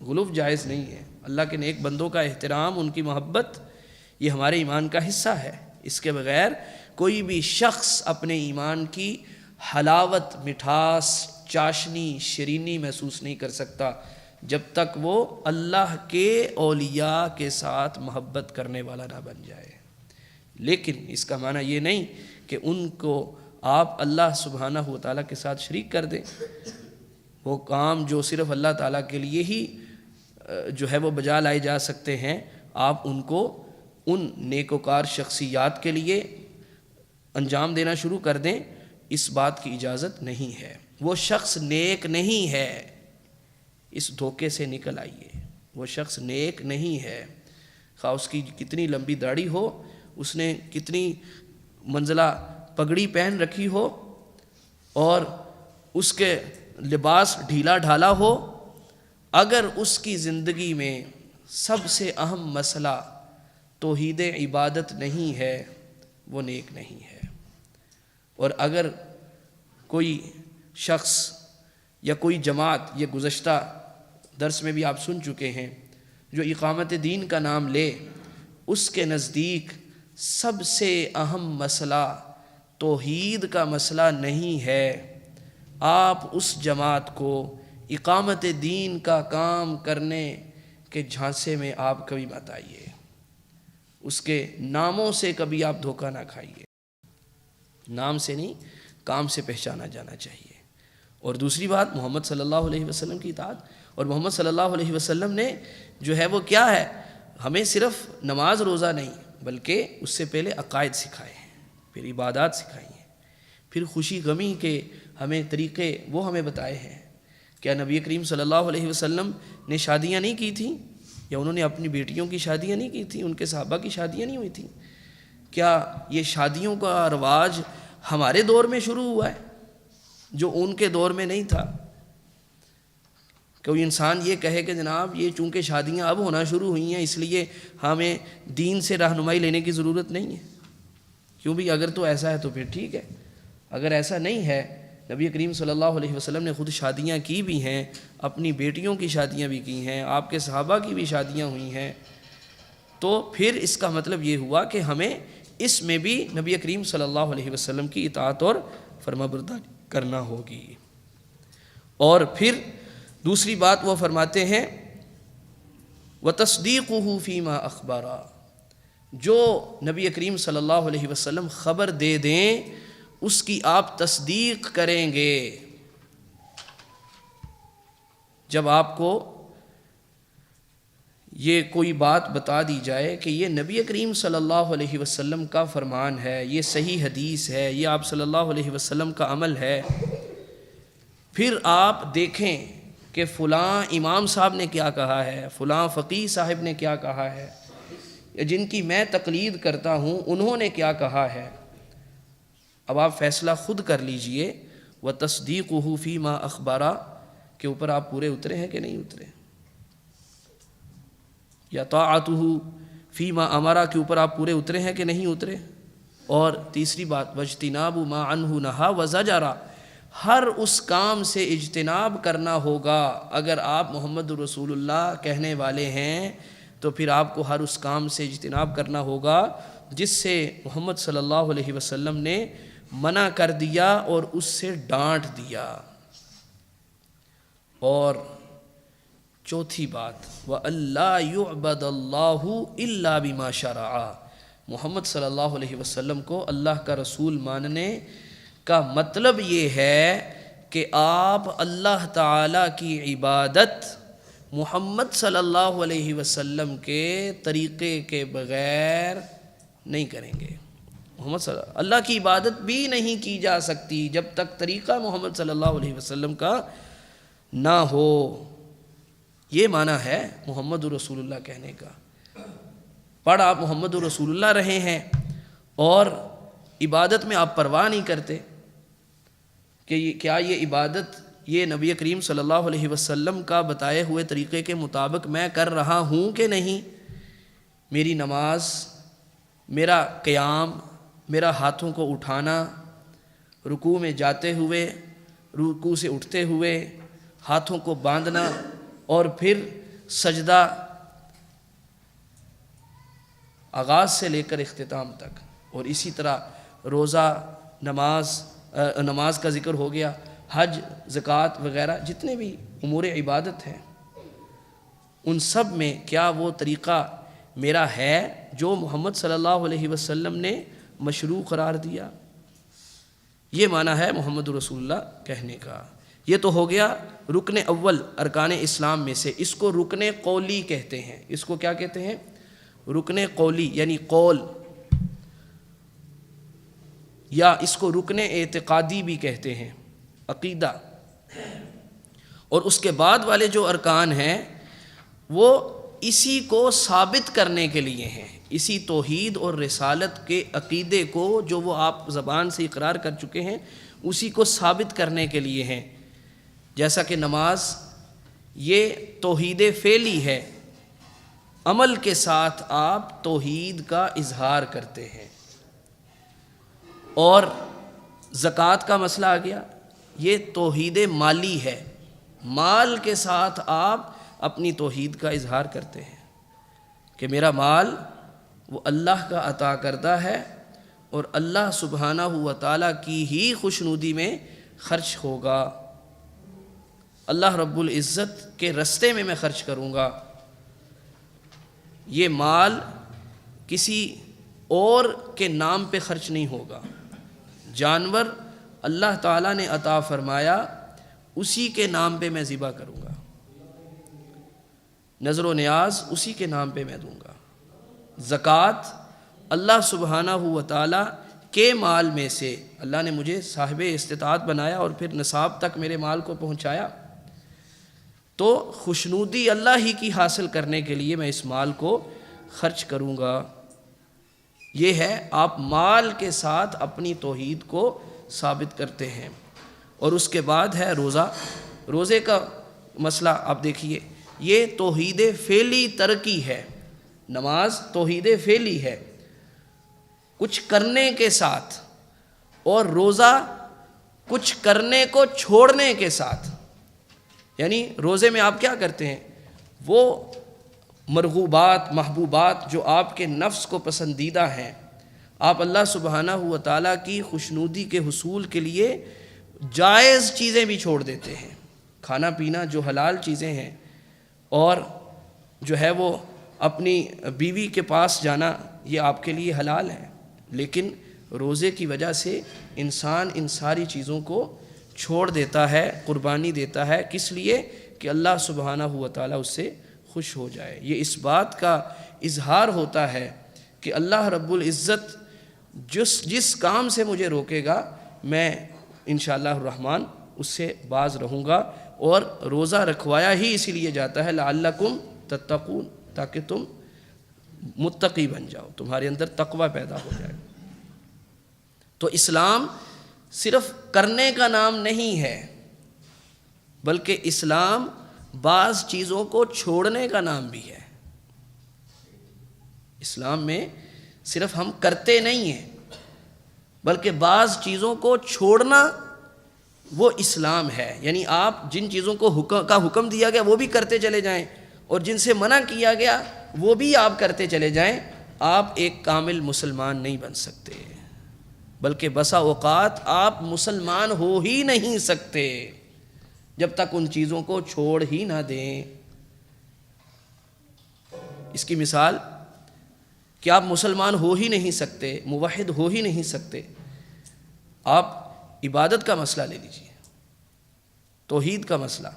غلو جائز نہیں ہے۔ اللہ کے نیک بندوں کا احترام، ان کی محبت، یہ ہمارے ایمان کا حصہ ہے۔ اس کے بغیر کوئی بھی شخص اپنے ایمان کی حلاوت، مٹھاس، چاشنی، شیرینی محسوس نہیں کر سکتا جب تک وہ اللہ کے اولیاء کے ساتھ محبت کرنے والا نہ بن جائے۔ لیکن اس کا معنی یہ نہیں کہ ان کو آپ اللہ سبحانہ و تعالیٰ کے ساتھ شریک کر دیں۔ وہ کام جو صرف اللہ تعالیٰ کے لیے ہی جو ہے وہ بجا لائے جا سکتے ہیں، آپ ان کو ان نیکوکار شخصیات کے لیے انجام دینا شروع کر دیں، اس بات کی اجازت نہیں ہے۔ وہ شخص نیک نہیں ہے، اس دھوکے سے نکل آئیے۔ وہ شخص نیک نہیں ہے، خواہ اس کی کتنی لمبی داڑھی ہو، اس نے کتنی منزلہ پگڑی پہن رکھی ہو اور اس کے لباس ڈھیلا ڈھالا ہو، اگر اس کی زندگی میں سب سے اہم مسئلہ توحید عبادت نہیں ہے، وہ نیک نہیں ہے۔ اور اگر کوئی شخص یا کوئی جماعت، یہ گزشتہ درس میں بھی آپ سن چکے ہیں، جو اقامت دین کا نام لے، اس کے نزدیک سب سے اہم مسئلہ توحید کا مسئلہ نہیں ہے، آپ اس جماعت کو اقامت دین کا کام کرنے کے جھانسے میں آپ کبھی مت آئیے، اس کے ناموں سے کبھی آپ دھوکہ نہ کھائیے۔ نام سے نہیں، کام سے پہچانا جانا چاہیے۔ اور دوسری بات، محمد صلی اللہ علیہ وسلم کی اطاعت۔ اور محمد صلی اللہ علیہ وسلم نے جو ہے وہ کیا ہے، ہمیں صرف نماز روزہ نہیں بلکہ اس سے پہلے عقائد سکھائے ہیں، پھر عبادات سکھائی ہیں، پھر خوشی غمی کے ہمیں طریقے وہ ہمیں بتائے ہیں۔ کیا نبی کریم صلی اللہ علیہ وسلم نے شادیاں نہیں کی تھیں، یا انہوں نے اپنی بیٹیوں کی شادیاں نہیں کی تھیں، ان کے صحابہ کی شادیاں نہیں ہوئی تھیں؟ کیا یہ شادیوں کا رواج ہمارے دور میں شروع ہوا ہے جو ان کے دور میں نہیں تھا؟ کوئی انسان یہ کہے کہ جناب یہ چونکہ شادیاں اب ہونا شروع ہوئی ہیں اس لیے ہمیں دین سے رہنمائی لینے کی ضرورت نہیں ہے، کیوں بھی؟ اگر تو ایسا ہے تو پھر ٹھیک ہے، اگر ایسا نہیں ہے، نبی کریم صلی اللہ علیہ وسلم نے خود شادیاں کی بھی ہیں، اپنی بیٹیوں کی شادیاں بھی کی ہیں، آپ کے صحابہ کی بھی شادیاں ہوئی ہیں، تو پھر اس کا مطلب یہ ہوا کہ ہمیں اس میں بھی نبی کریم صلی اللہ علیہ وسلم کی اطاعت اور فرمانبرداری کرنا ہوگی۔ اور پھر دوسری بات وہ فرماتے ہیں وَتَصْدِيقُهُ فِي مَا أَخْبَرَ، جو نبی کریم صلی اللہ علیہ وسلم خبر دے دیں اس کی آپ تصدیق کریں گے۔ جب آپ کو یہ کوئی بات بتا دی جائے کہ یہ نبی کریم صلی اللہ علیہ وسلم کا فرمان ہے، یہ صحیح حدیث ہے، یہ آپ صلی اللہ علیہ وسلم کا عمل ہے، پھر آپ دیکھیں کہ فلاں امام صاحب نے کیا کہا ہے، فلاں فقیہ صاحب نے کیا کہا ہے، یا جن کی میں تقلید کرتا ہوں انہوں نے کیا کہا ہے۔ اب آپ فیصلہ خود کر لیجئے، وَتَصْدِيقُهُ فِي مَا أَخْبَرَ کے اوپر آپ پورے اترے ہیں کہ نہیں اترے، یا طاعتُهُ فِي مَا أَمَرَ کے اوپر آپ پورے اترے ہیں کہ نہیں اترے۔ اور تیسری بات، وَاجْتِنَابُ مَا عَنْهُ نَهَا وَزَجَرَ، ہر اس کام سے اجتناب کرنا ہوگا۔ اگر آپ محمد رسول اللہ کہنے والے ہیں تو پھر آپ کو ہر اس کام سے اجتناب کرنا ہوگا جس سے محمد صلی اللہ علیہ وسلم نے منع کر دیا اور اس سے ڈانٹ دیا۔ اور چوتھی بات، وَأَلَّا يُعْبَدَ اللَّهُ إِلَّا بِمَا شَرَعَ، محمد صلی اللہ علیہ وسلم کو اللہ کا رسول ماننے کا مطلب یہ ہے کہ آپ اللہ تعالیٰ کی عبادت محمد صلی اللہ علیہ وسلم کے طریقے کے بغیر نہیں کریں گے۔ محمد صلی اللہ کی عبادت بھی نہیں کی جا سکتی جب تک طریقہ محمد صلی اللہ علیہ وسلم کا نہ ہو۔ یہ معنی ہے محمد رسول اللہ کہنے کا۔ پڑھ آپ محمد رسول اللہ رہے ہیں اور عبادت میں آپ پرواہ نہیں کرتے کہ کیا یہ عبادت یہ نبی کریم صلی اللہ علیہ وسلم کا بتائے ہوئے طریقے کے مطابق میں کر رہا ہوں کہ نہیں۔ میری نماز، میرا قیام، میرا ہاتھوں کو اٹھانا، رکوع میں جاتے ہوئے، رکوع سے اٹھتے ہوئے، ہاتھوں کو باندھنا اور پھر سجدہ آغاز سے لے کر اختتام تک، اور اسی طرح روزہ، نماز کا ذکر ہو گیا، حج، زکوٰۃ وغیرہ جتنے بھی امور عبادت ہیں، ان سب میں کیا وہ طریقہ میرا ہے جو محمد صلی اللہ علیہ وسلم نے مشروع قرار دیا۔ یہ معنی ہے محمد رسول اللہ کہنے کا۔ یہ تو ہو گیا رکن اول ارکان اسلام میں سے، اس کو رکن قولی کہتے ہیں۔ اس کو کیا کہتے ہیں؟ رکن قولی، یعنی قول، یا اس کو رکن اعتقادی بھی کہتے ہیں، عقیدہ۔ اور اس کے بعد والے جو ارکان ہیں وہ اسی کو ثابت کرنے کے لیے ہیں، اسی توحید اور رسالت کے عقیدے کو جو وہ آپ زبان سے اقرار کر چکے ہیں اسی کو ثابت کرنے کے لیے ہیں۔ جیسا کہ نماز یہ توحید فعلی ہے، عمل کے ساتھ آپ توحید کا اظہار کرتے ہیں۔ اور زکوٰۃ کا مسئلہ آ گیا، یہ توحید مالی ہے، مال کے ساتھ آپ اپنی توحید کا اظہار کرتے ہیں کہ میرا مال وہ اللہ کا عطا کردہ ہے اور اللہ سبحانہ و تعالیٰ کی ہی خوشنودی میں خرچ ہوگا، اللہ رب العزت کے رستے میں خرچ کروں گا۔ یہ مال کسی اور کے نام پہ خرچ نہیں ہوگا، جانور اللہ تعالیٰ نے عطا فرمایا اسی کے نام پہ میں ذبح کروں گا، نظر و نیاز اسی کے نام پہ میں دوں گا۔ زکوٰۃ اللہ سبحانہ و تعالیٰ کے مال میں سے، اللہ نے مجھے صاحب استطاعت بنایا اور پھر نصاب تک میرے مال کو پہنچایا، تو خوشنودی اللہ ہی کی حاصل کرنے کے لیے میں اس مال کو خرچ کروں گا۔ یہ ہے آپ مال کے ساتھ اپنی توحید کو ثابت کرتے ہیں۔ اور اس کے بعد ہے روزہ۔ روزے کا مسئلہ آپ دیکھیے، یہ توحید فعلی ترکی ہے۔ نماز توحید فعلی ہے کچھ کرنے کے ساتھ، اور روزہ کچھ کرنے کو چھوڑنے کے ساتھ۔ یعنی روزے میں آپ کیا کرتے ہیں؟ وہ مرغوبات، محبوبات جو آپ کے نفس کو پسندیدہ ہیں، آپ اللہ سبحانہ و تعالیٰ کی خوشنودی کے حصول کے لیے جائز چیزیں بھی چھوڑ دیتے ہیں۔ کھانا پینا جو حلال چیزیں ہیں، اور جو ہے وہ اپنی بیوی کے پاس جانا، یہ آپ کے لیے حلال ہے، لیکن روزے کی وجہ سے انسان ان ساری چیزوں کو چھوڑ دیتا ہے، قربانی دیتا ہے، کس لیے؟ کہ اللہ سبحانہ و تعالیٰ اس سے خوش ہو جائے۔ یہ اس بات کا اظہار ہوتا ہے کہ اللہ رب العزت جس کام سے مجھے روکے گا میں انشاءاللہ الرحمن اس سے باز رہوں گا۔ اور روزہ رکھوایا ہی اسی لیے جاتا ہے لعلکم تتقون، تاکہ تم متقی بن جاؤ، تمہارے اندر تقوی پیدا ہو جائے۔ تو اسلام صرف کرنے کا نام نہیں ہے، بلکہ اسلام بعض چیزوں کو چھوڑنے کا نام بھی ہے۔ اسلام میں صرف ہم کرتے نہیں ہیں، بلکہ بعض چیزوں کو چھوڑنا وہ اسلام ہے۔ یعنی آپ جن چیزوں کو حکم دیا گیا وہ بھی کرتے چلے جائیں، اور جن سے منع کیا گیا وہ بھی آپ کرتے چلے جائیں، آپ ایک کامل مسلمان نہیں بن سکتے، بلکہ بسا اوقات آپ مسلمان ہو ہی نہیں سکتے جب تک ان چیزوں کو چھوڑ ہی نہ دیں۔ اس کی مثال کہ آپ مسلمان ہو ہی نہیں سکتے، موحد ہو ہی نہیں سکتے۔ آپ عبادت کا مسئلہ لے لیجیے، توحید کا مسئلہ،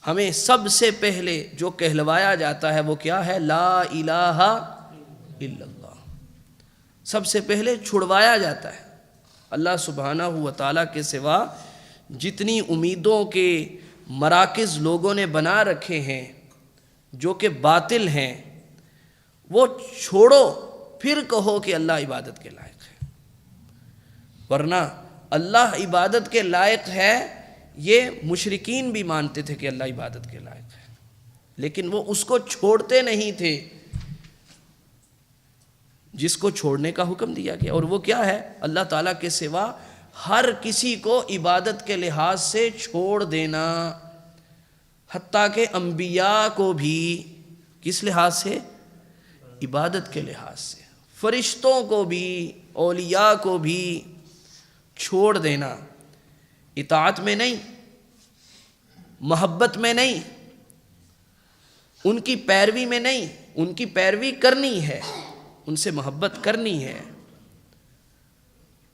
ہمیں سب سے پہلے جو کہلوایا جاتا ہے وہ کیا ہے؟ لا الہ الا اللہ۔ سب سے پہلے چھڑوایا جاتا ہے۔ اللہ سبحانہ و تعالیٰ کے سوا جتنی امیدوں کے مراکز لوگوں نے بنا رکھے ہیں جو کہ باطل ہیں، وہ چھوڑو، پھر کہو کہ اللہ عبادت کے لائق ہے۔ ورنہ اللہ عبادت کے لائق ہے، یہ مشرکین بھی مانتے تھے کہ اللہ عبادت کے لائق ہے، لیکن وہ اس کو چھوڑتے نہیں تھے جس کو چھوڑنے کا حکم دیا گیا، اور وہ کیا ہے؟ اللہ تعالیٰ کے سوا ہر کسی کو عبادت کے لحاظ سے چھوڑ دینا، حتیٰ کہ انبیاء کو بھی کس لحاظ سے؟ عبادت کے لحاظ سے، فرشتوں کو بھی، اولیاء کو بھی چھوڑ دینا، اطاعت میں نہیں، محبت میں نہیں، ان کی پیروی میں نہیں، ان کی پیروی کرنی ہے، ان سے محبت کرنی ہے،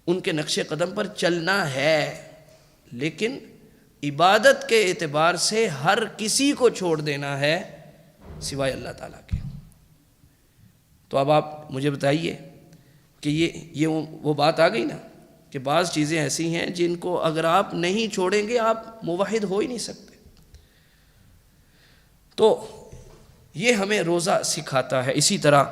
ان کے نقش قدم پر چلنا ہے، لیکن عبادت کے اعتبار سے ہر کسی کو چھوڑ دینا ہے سوائے اللہ تعالیٰ کے۔ تو اب آپ مجھے بتائیے کہ یہ وہ بات آ گئی نا کہ بعض چیزیں ایسی ہیں جن کو اگر آپ نہیں چھوڑیں گے آپ موحد ہو ہی نہیں سکتے۔ تو یہ ہمیں روزہ سکھاتا ہے۔ اسی طرح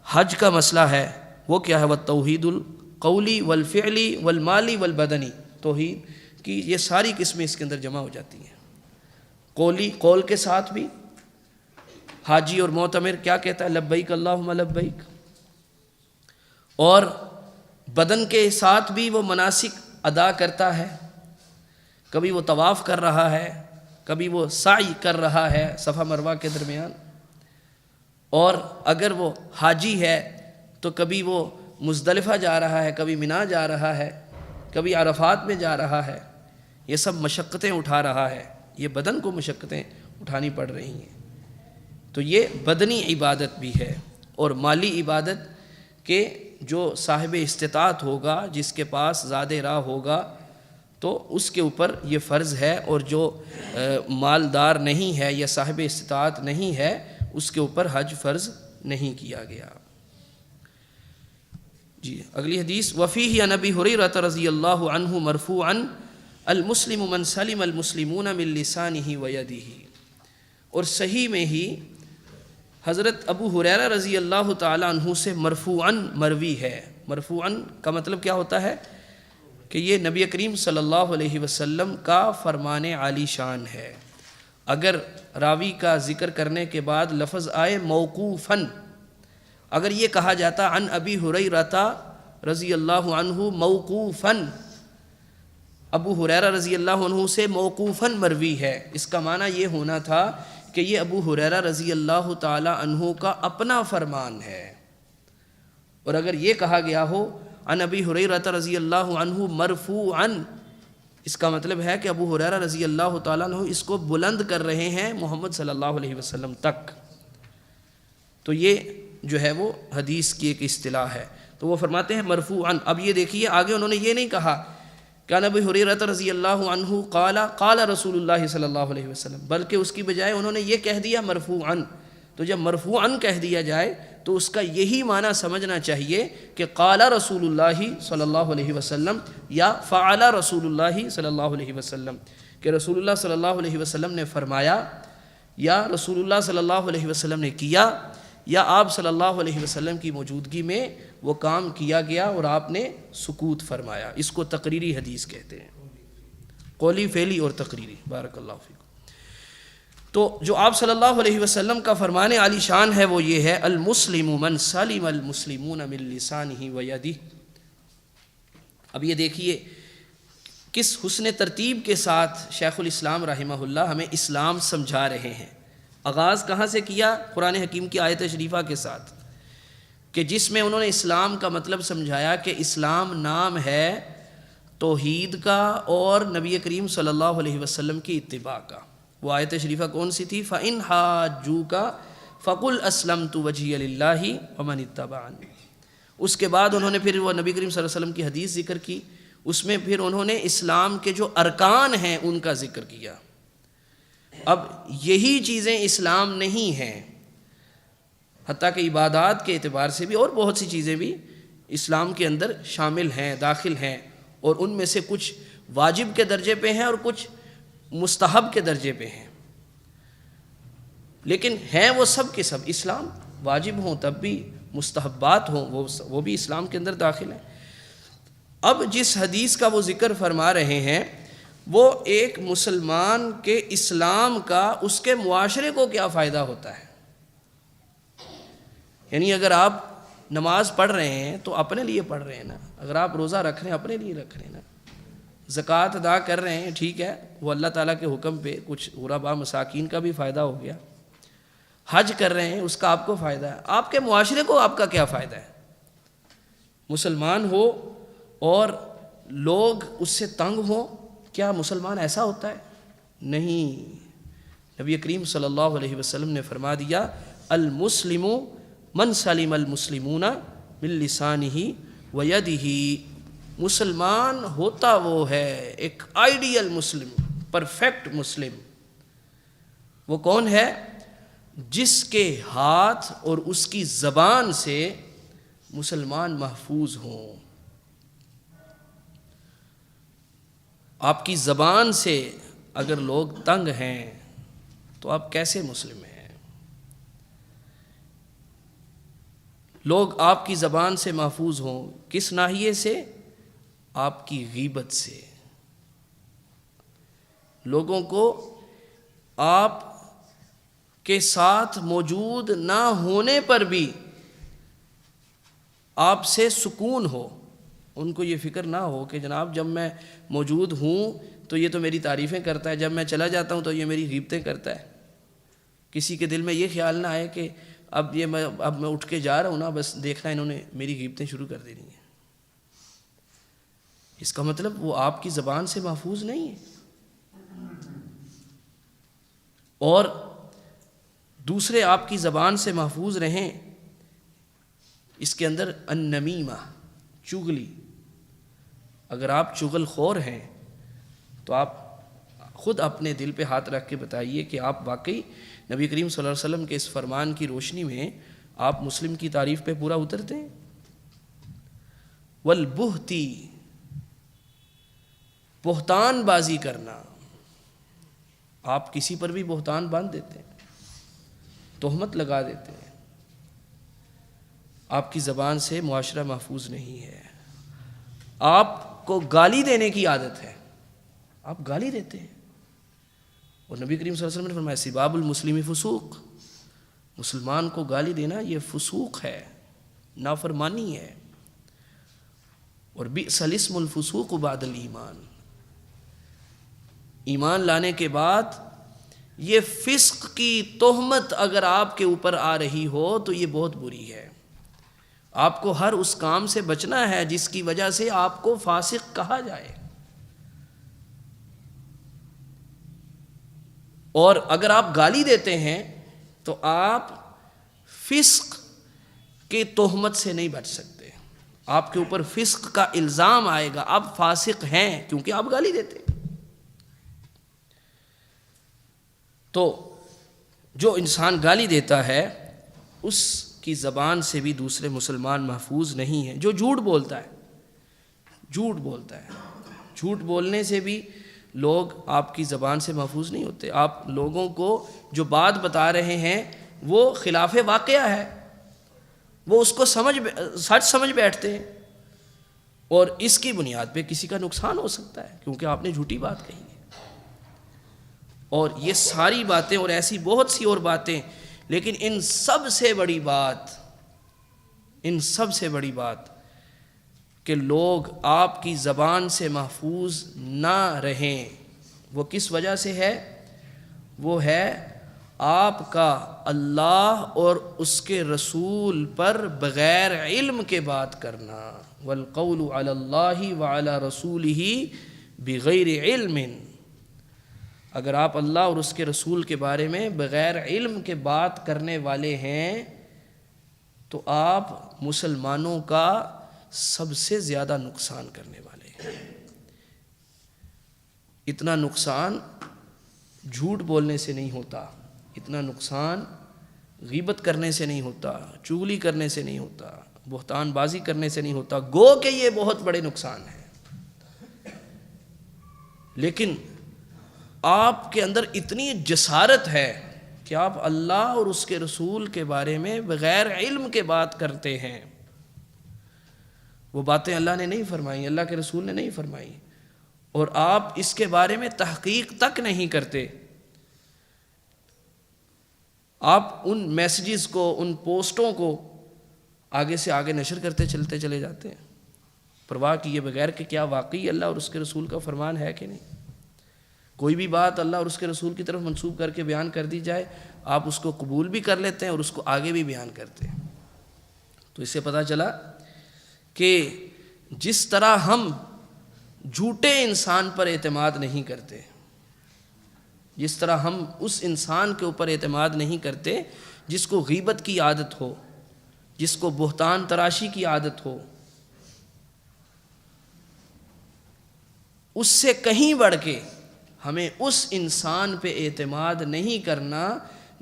حج کا مسئلہ ہے، وہ کیا ہے؟ والتوحید القولی والفعلی والمالی والبدنی، توحید کی یہ ساری قسمیں اس کے اندر جمع ہو جاتی ہیں۔ قولی، قول کے ساتھ بھی حاجی اور معتمر کیا کہتا ہے؟ لبیک اللہم لبیک، اور بدن کے ساتھ بھی وہ مناسک ادا کرتا ہے، کبھی وہ طواف کر رہا ہے، کبھی وہ سعی کر رہا ہے صفا مروہ کے درمیان، اور اگر وہ حاجی ہے تو کبھی وہ مزدلفہ جا رہا ہے، کبھی منی جا رہا ہے، کبھی عرفات میں جا رہا ہے، یہ سب مشقتیں اٹھا رہا ہے، یہ بدن کو مشقتیں اٹھانی پڑ رہی ہیں۔ تو یہ بدنی عبادت بھی ہے، اور مالی عبادت کہ جو صاحب استطاعت ہوگا، جس کے پاس زیادہ راہ ہوگا، تو اس کے اوپر یہ فرض ہے، اور جو مالدار نہیں ہے یا صاحب استطاعت نہیں ہے اس کے اوپر حج فرض نہیں کیا گیا۔ جی اگلی حدیث، وفیہ عن ابی ہریرہ رضی اللہ عنہ مرفوعا المسلم من سلم المسلمون من لسانہ ویدہ، اور صحیح میں ہی حضرت ابو ہریرہ رضی اللہ تعالی عنہ سے مرفوعاً مروی ہے۔ مرفوعاً کا مطلب کیا ہوتا ہے؟ کہ یہ نبی کریم صلی اللہ علیہ وسلم کا فرمان عالی شان ہے۔ اگر راوی کا ذکر کرنے کے بعد لفظ آئے موقوفاً، اگر یہ کہا جاتا عن ابی ہریرہ رضی اللہ عنہ موقوفاً، ابو ہریرہ رضی اللہ عنہ سے موقوفاً مروی ہے، اس کا معنی یہ ہونا تھا کہ یہ ابو ہریرہ رضی اللہ تعالی عنہ کا اپنا فرمان ہے۔ اور اگر یہ کہا گیا ہو عن ابی ہریرہ رضی اللہ عنہ مرفوعاً، اس کا مطلب ہے کہ ابو ہریرہ رضی اللہ تعالیٰ عنہ اس کو بلند کر رہے ہیں محمد صلی اللہ علیہ وسلم تک، تو یہ جو ہے وہ حدیث کی ایک اصطلاح ہے۔ تو وہ فرماتے ہیں مرفوعاً۔ اب یہ دیکھیے آگے انہوں نے یہ نہیں کہا کہ عن ابی ہریرہ رضی اللہ عنہ قال قال رسول اللہ صلی اللہ علیہ وسلم، بلکہ اس کی بجائے انہوں نے یہ کہہ دیا مرفوعاً۔ تو جب مرفوعاً کہہ دیا جائے تو اس کا یہی معنی سمجھنا چاہیے کہ قال رسول اللہ صلی اللہ علیہ وسلم یا فعل رسول اللہ صلی اللہ علیہ وسلم، کہ رسول اللہ صلی اللہ علیہ وسلم نے فرمایا، یا رسول اللہ صلی اللہ علیہ وسلم نے کیا، یا آپ صلی اللہ علیہ وسلم کی موجودگی میں وہ کام کیا گیا اور آپ نے سکوت فرمایا۔ اس کو تقریری حدیث کہتے ہیں، قولی، فعلی اور تقریری۔ بارک اللہ فیکم۔ تو جو آپ صلی اللہ علیہ وسلم کا فرمان عالی شان ہے وہ یہ ہے، المسلم من سلم المسلمون من لسانہ ویدہ۔ اب یہ دیکھیے کس حسن ترتیب کے ساتھ شیخ الاسلام رحمہ اللہ ہمیں اسلام سمجھا رہے ہیں۔ آغاز کہاں سے کیا؟ قرآن حکیم کی آیت شریفہ کے ساتھ، کہ جس میں انہوں نے اسلام کا مطلب سمجھایا کہ اسلام نام ہے توحید کا اور نبی کریم صلی اللہ علیہ وسلم کی اتباع کا۔ وہ آیت شریفہ کون سی تھی؟ فَإِنْ حَاجُّوكَ فَقُلْ أَسْلَمْتُ وَجْهِيَ لِلَّهِ وَمَنِ اتَّبَعَنِي۔ اس کے بعد انہوں نے پھر وہ نبی کریم صلی اللہ علیہ وسلم کی حدیث ذکر کی، اس میں پھر انہوں نے اسلام کے جو ارکان ہیں ان کا ذکر کیا۔ اب یہی چیزیں اسلام نہیں ہیں، حتیٰ کہ عبادات کے اعتبار سے بھی اور بہت سی چیزیں بھی اسلام کے اندر شامل ہیں، داخل ہیں، اور ان میں سے کچھ واجب کے درجے پہ ہیں اور کچھ مستحب کے درجے پہ ہیں، لیکن ہیں وہ سب کے سب اسلام، واجب ہوں تب بھی، مستحبات ہوں وہ بھی اسلام کے اندر داخل ہیں۔ اب جس حدیث کا وہ ذکر فرما رہے ہیں وہ ایک مسلمان کے اسلام کا اس کے معاشرے کو کیا فائدہ ہوتا ہے۔ یعنی اگر آپ نماز پڑھ رہے ہیں تو اپنے لیے پڑھ رہے ہیں نا، اگر آپ روزہ رکھ رہے ہیں اپنے لیے رکھ رہے ہیں نا، زکوٰۃ ادا کر رہے ہیں، ٹھیک ہے، وہ اللہ تعالیٰ کے حکم پہ، کچھ غرباء مساکین کا بھی فائدہ ہو گیا، حج کر رہے ہیں اس کا آپ کو فائدہ ہے، آپ کے معاشرے کو آپ کا کیا فائدہ ہے؟ مسلمان ہو اور لوگ اس سے تنگ ہوں، کیا مسلمان ایسا ہوتا ہے؟ نہیں، نبی کریم صلی اللہ علیہ وسلم نے فرما دیا المسلم من سلم المسلمون من لسانہ ویدہ، مسلمان ہوتا وہ ہے ایک آئیڈیل مسلم، پرفیکٹ مسلم، وہ کون ہے؟ جس کے ہاتھ اور اس کی زبان سے مسلمان محفوظ ہوں۔ آپ کی زبان سے اگر لوگ تنگ ہیں تو آپ کیسے مسلم ہیں؟ لوگ آپ کی زبان سے محفوظ ہوں، کس ناحیے سے؟ آپ کی غیبت سے، لوگوں کو آپ کے ساتھ موجود نہ ہونے پر بھی آپ سے سکون ہو، ان کو یہ فکر نہ ہو کہ جناب جب میں موجود ہوں تو یہ تو میری تعریفیں کرتا ہے، جب میں چلا جاتا ہوں تو یہ میری غیبتیں کرتا ہے۔ کسی کے دل میں یہ خیال نہ آئے کہ اب میں اٹھ کے جا رہا ہوں نا، بس دیکھنا انہوں نے میری غیبتیں شروع کر دینی ہیں۔ اس کا مطلب وہ آپ کی زبان سے محفوظ نہیں ہے، اور دوسرے آپ کی زبان سے محفوظ رہیں۔ اس کے اندر النمیمہ، چغلی، اگر آپ چغل خور ہیں تو آپ خود اپنے دل پہ ہاتھ رکھ کے بتائیے کہ آپ واقعی نبی کریم صلی اللہ علیہ وسلم کے اس فرمان کی روشنی میں آپ مسلم کی تعریف پہ پورا اترتے ہیں۔ والبہتی، بہتان بازی کرنا، آپ کسی پر بھی بہتان باندھ دیتے ہیں، تہمت لگا دیتے ہیں، آپ کی زبان سے معاشرہ محفوظ نہیں ہے۔ آپ کو گالی دینے کی عادت ہے، آپ گالی دیتے ہیں، اور نبی کریم صلی اللہ علیہ وسلم نے فرمایا سباب المسلم فسوق، مسلمان کو گالی دینا یہ فسوق ہے، نافرمانی ہے، اور بئس الاسم الفسوق بعد الایمان، ایمان لانے کے بعد یہ فسق کی تہمت اگر آپ کے اوپر آ رہی ہو تو یہ بہت بری ہے۔ آپ کو ہر اس کام سے بچنا ہے جس کی وجہ سے آپ کو فاسق کہا جائے، اور اگر آپ گالی دیتے ہیں تو آپ فسق کی تہمت سے نہیں بچ سکتے، آپ کے اوپر فسق کا الزام آئے گا، آپ فاسق ہیں کیونکہ آپ گالی دیتے ہیں۔ تو جو انسان گالی دیتا ہے اس کی زبان سے بھی دوسرے مسلمان محفوظ نہیں ہیں۔ جو جھوٹ بولتا ہے، جھوٹ بولنے سے بھی لوگ آپ کی زبان سے محفوظ نہیں ہوتے۔ آپ لوگوں کو جو بات بتا رہے ہیں وہ خلاف واقعہ ہے، وہ اس کو سچ سمجھ بیٹھتے ہیں، اور اس کی بنیاد پہ کسی کا نقصان ہو سکتا ہے کیونکہ آپ نے جھوٹی بات کہی ہے۔ اور یہ ساری باتیں اور ایسی بہت سی اور باتیں، لیکن ان سب سے بڑی بات کہ لوگ آپ کی زبان سے محفوظ نہ رہیں، وہ کس وجہ سے ہے؟ وہ ہے آپ کا اللہ اور اس کے رسول پر بغیر علم کے بات کرنا، والقول علی اللہ وعلی رسولہ بغیر علم۔ اگر آپ اللہ اور اس کے رسول کے بارے میں بغیر علم کے بات کرنے والے ہیں تو آپ مسلمانوں کا سب سے زیادہ نقصان کرنے والے ہیں۔ اتنا نقصان جھوٹ بولنے سے نہیں ہوتا، اتنا نقصان غیبت کرنے سے نہیں ہوتا، چغلی کرنے سے نہیں ہوتا، بہتان بازی کرنے سے نہیں ہوتا، گو کہ یہ بہت بڑے نقصان ہیں، لیکن آپ کے اندر اتنی جسارت ہے کہ آپ اللہ اور اس کے رسول کے بارے میں بغیر علم کے بات کرتے ہیں۔ وہ باتیں اللہ نے نہیں فرمائی، اللہ کے رسول نے نہیں فرمائی، اور آپ اس کے بارے میں تحقیق تک نہیں کرتے۔ آپ ان میسیجز کو، ان پوسٹوں کو آگے سے آگے نشر کرتے چلتے چلے جاتے ہیں، پرواہ کیے بغیر کہ کیا واقعی اللہ اور اس کے رسول کا فرمان ہے کہ نہیں۔ کوئی بھی بات اللہ اور اس کے رسول کی طرف منسوب کر کے بیان کر دی جائے، آپ اس کو قبول بھی کر لیتے ہیں اور اس کو آگے بھی بیان کرتے ہیں۔ تو اس سے پتہ چلا کہ جس طرح ہم جھوٹے انسان پر اعتماد نہیں کرتے، جس طرح ہم اس انسان کے اوپر اعتماد نہیں کرتے جس کو غیبت کی عادت ہو، جس کو بہتان تراشی کی عادت ہو، اس سے کہیں بڑھ کے ہمیں اس انسان پہ اعتماد نہیں کرنا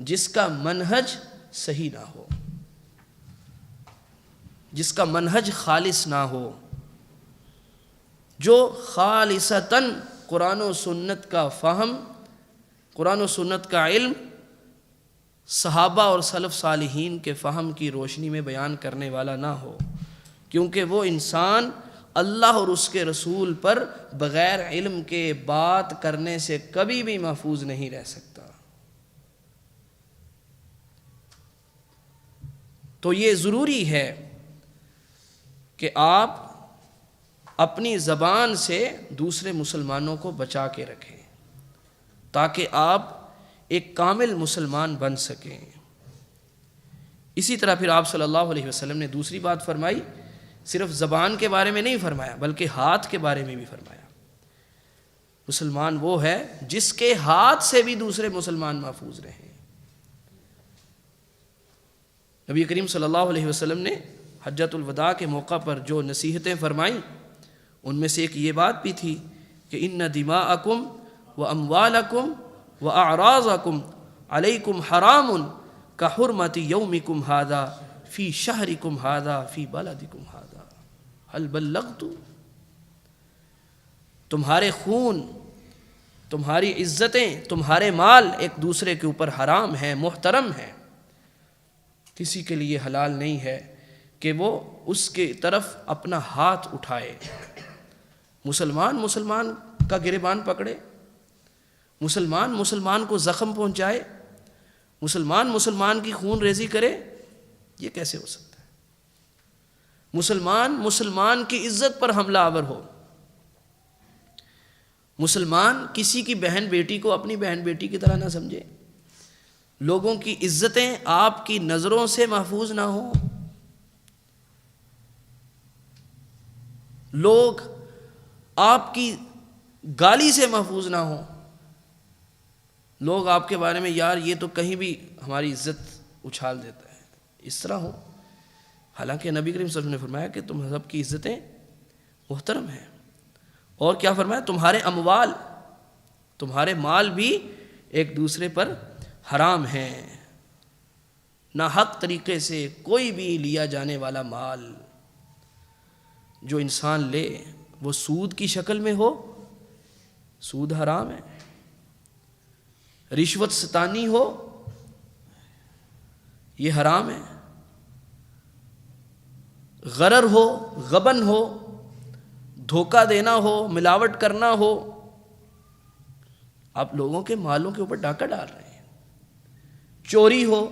جس کا منہج صحیح نہ ہو، جس کا منہج خالص نہ ہو، جو خالصتاً قرآن و سنت کا فہم، قرآن و سنت کا علم صحابہ اور سلف صالحین کے فہم کی روشنی میں بیان کرنے والا نہ ہو، کیونکہ وہ انسان اللہ اور اس کے رسول پر بغیر علم کے بات کرنے سے کبھی بھی محفوظ نہیں رہ سکتا۔ تو یہ ضروری ہے کہ آپ اپنی زبان سے دوسرے مسلمانوں کو بچا کے رکھیں تاکہ آپ ایک کامل مسلمان بن سکیں۔ اسی طرح پھر آپ صلی اللہ علیہ وسلم نے دوسری بات فرمائی، صرف زبان کے بارے میں نہیں فرمایا بلکہ ہاتھ کے بارے میں بھی فرمایا۔ مسلمان وہ ہے جس کے ہاتھ سے بھی دوسرے مسلمان محفوظ رہیں۔ نبی کریم صلی اللہ علیہ وسلم نے حجۃ الوداع کے موقع پر جو نصیحتیں فرمائیں ان میں سے ایک یہ بات بھی تھی کہ ان دماءکم و اموالکم و اعراضکم علیکم حرام کحرمت یومکم ھذا فی شہرکم ھذا فی بلدکم ھذا هل بلغت؟ تمہارے خون، تمہاری عزتیں، تمہارے مال ایک دوسرے کے اوپر حرام ہیں، محترم ہیں، کسی کے لیے حلال نہیں ہے کہ وہ اس کے طرف اپنا ہاتھ اٹھائے۔ مسلمان مسلمان کا گریبان پکڑے، مسلمان مسلمان کو زخم پہنچائے، مسلمان مسلمان کی خون ریزی کرے، یہ کیسے ہو سکتا ہے؟ مسلمان مسلمان کی عزت پر حملہ آور ہو، مسلمان کسی کی بہن بیٹی کو اپنی بہن بیٹی کی طرح نہ سمجھے، لوگوں کی عزتیں آپ کی نظروں سے محفوظ نہ ہوں، لوگ آپ کی گالی سے محفوظ نہ ہوں، لوگ آپ کے بارے میں یار یہ تو کہیں بھی ہماری عزت اچھال دیتا ہے، اس طرح ہو۔ حالانکہ نبی کریم صلی اللہ علیہ وسلم نے فرمایا کہ تم سب کی عزتیں محترم ہیں، اور کیا فرمایا؟ تمہارے اموال، تمہارے مال بھی ایک دوسرے پر حرام ہیں، ناحق طریقے سے کوئی بھی لیا جانے والا مال جو انسان لے وہ سود کی شکل میں ہو، سود حرام ہے، رشوت ستانی ہو یہ حرام ہے، غرر ہو، غبن ہو، دھوکہ دینا ہو، ملاوٹ کرنا ہو، آپ لوگوں کے مالوں کے اوپر ڈاکہ ڈال رہے ہیں، چوری ہو،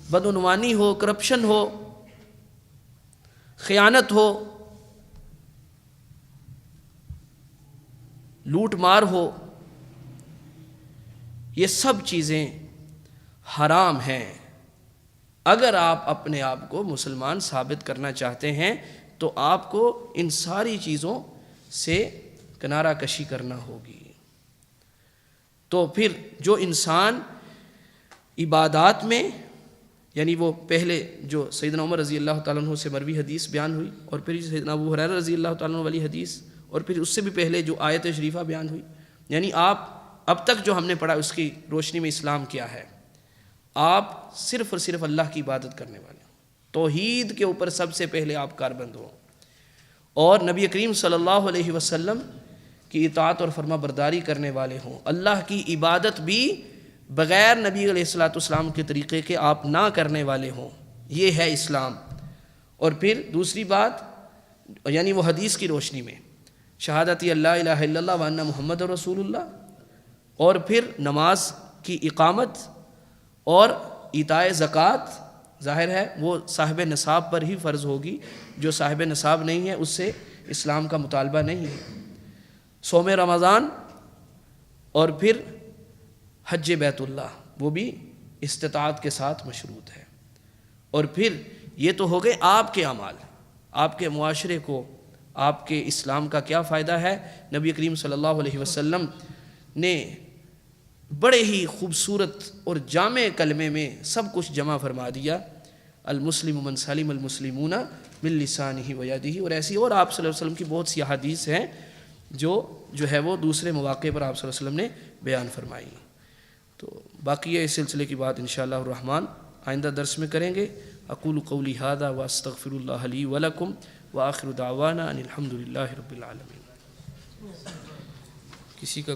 بدعنوانی ہو، کرپشن ہو، خیانت ہو، لوٹ مار ہو، یہ سب چیزیں حرام ہیں۔ اگر آپ اپنے آپ کو مسلمان ثابت کرنا چاہتے ہیں تو آپ کو ان ساری چیزوں سے کنارہ کشی کرنا ہوگی۔ تو پھر جو انسان عبادات میں، یعنی وہ پہلے جو سیدنا عمر رضی اللہ تعالیٰ عنہ سے مروی حدیث بیان ہوئی، اور پھر سیدنا ابو ہریرہ رضی اللہ تعالیٰ عنہ والی حدیث، اور پھر اس سے بھی پہلے جو آیت شریفہ بیان ہوئی، یعنی آپ اب تک جو ہم نے پڑھا اس کی روشنی میں اسلام کیا ہے، آپ صرف اور صرف اللہ کی عبادت کرنے والے ہیں، توحید کے اوپر سب سے پہلے آپ کاربند ہوں، اور نبی کریم صلی اللہ علیہ وسلم کی اطاعت اور فرما برداری کرنے والے ہوں، اللہ کی عبادت بھی بغیر نبی علیہ السلام کے طریقے کے آپ نہ کرنے والے ہوں، یہ ہے اسلام۔ اور پھر دوسری بات، یعنی وہ حدیث کی روشنی میں شہادت اللہ الہ الا اللہ وان محمد رسول اللہ، اور پھر نماز کی اقامت اور ایتائے زکوٰۃ، ظاہر ہے وہ صاحب نصاب پر ہی فرض ہوگی، جو صاحب نصاب نہیں ہے اس سے اسلام کا مطالبہ نہیں ہے، صوم رمضان، اور پھر حج بیت اللہ، وہ بھی استطاعت کے ساتھ مشروط ہے۔ اور پھر یہ تو ہو گئے آپ کے اعمال، آپ کے معاشرے کو، آپ کے اسلام کا کیا فائدہ ہے۔ نبی کریم صلی اللہ علیہ وسلم نے بڑے ہی خوبصورت اور جامع کلمے میں سب کچھ جمع فرما دیا، المسلم من سلم المسلمون من لسانہ و یدہ، اور ایسی اور آپ صلی اللہ علیہ وسلم کی بہت سی احادیث ہیں جو ہے وہ دوسرے مواقع پر آپ صلی اللہ علیہ وسلم نے بیان فرمائی۔ تو باقی اس سلسلے کی بات انشاءاللہ الرحمن آئندہ درس میں کریں گے۔ اقول قولی ھذا واستغفر اللہ لی ولکم وآخر دعوانا ان الحمد للہ رب العالمین۔ کسی کا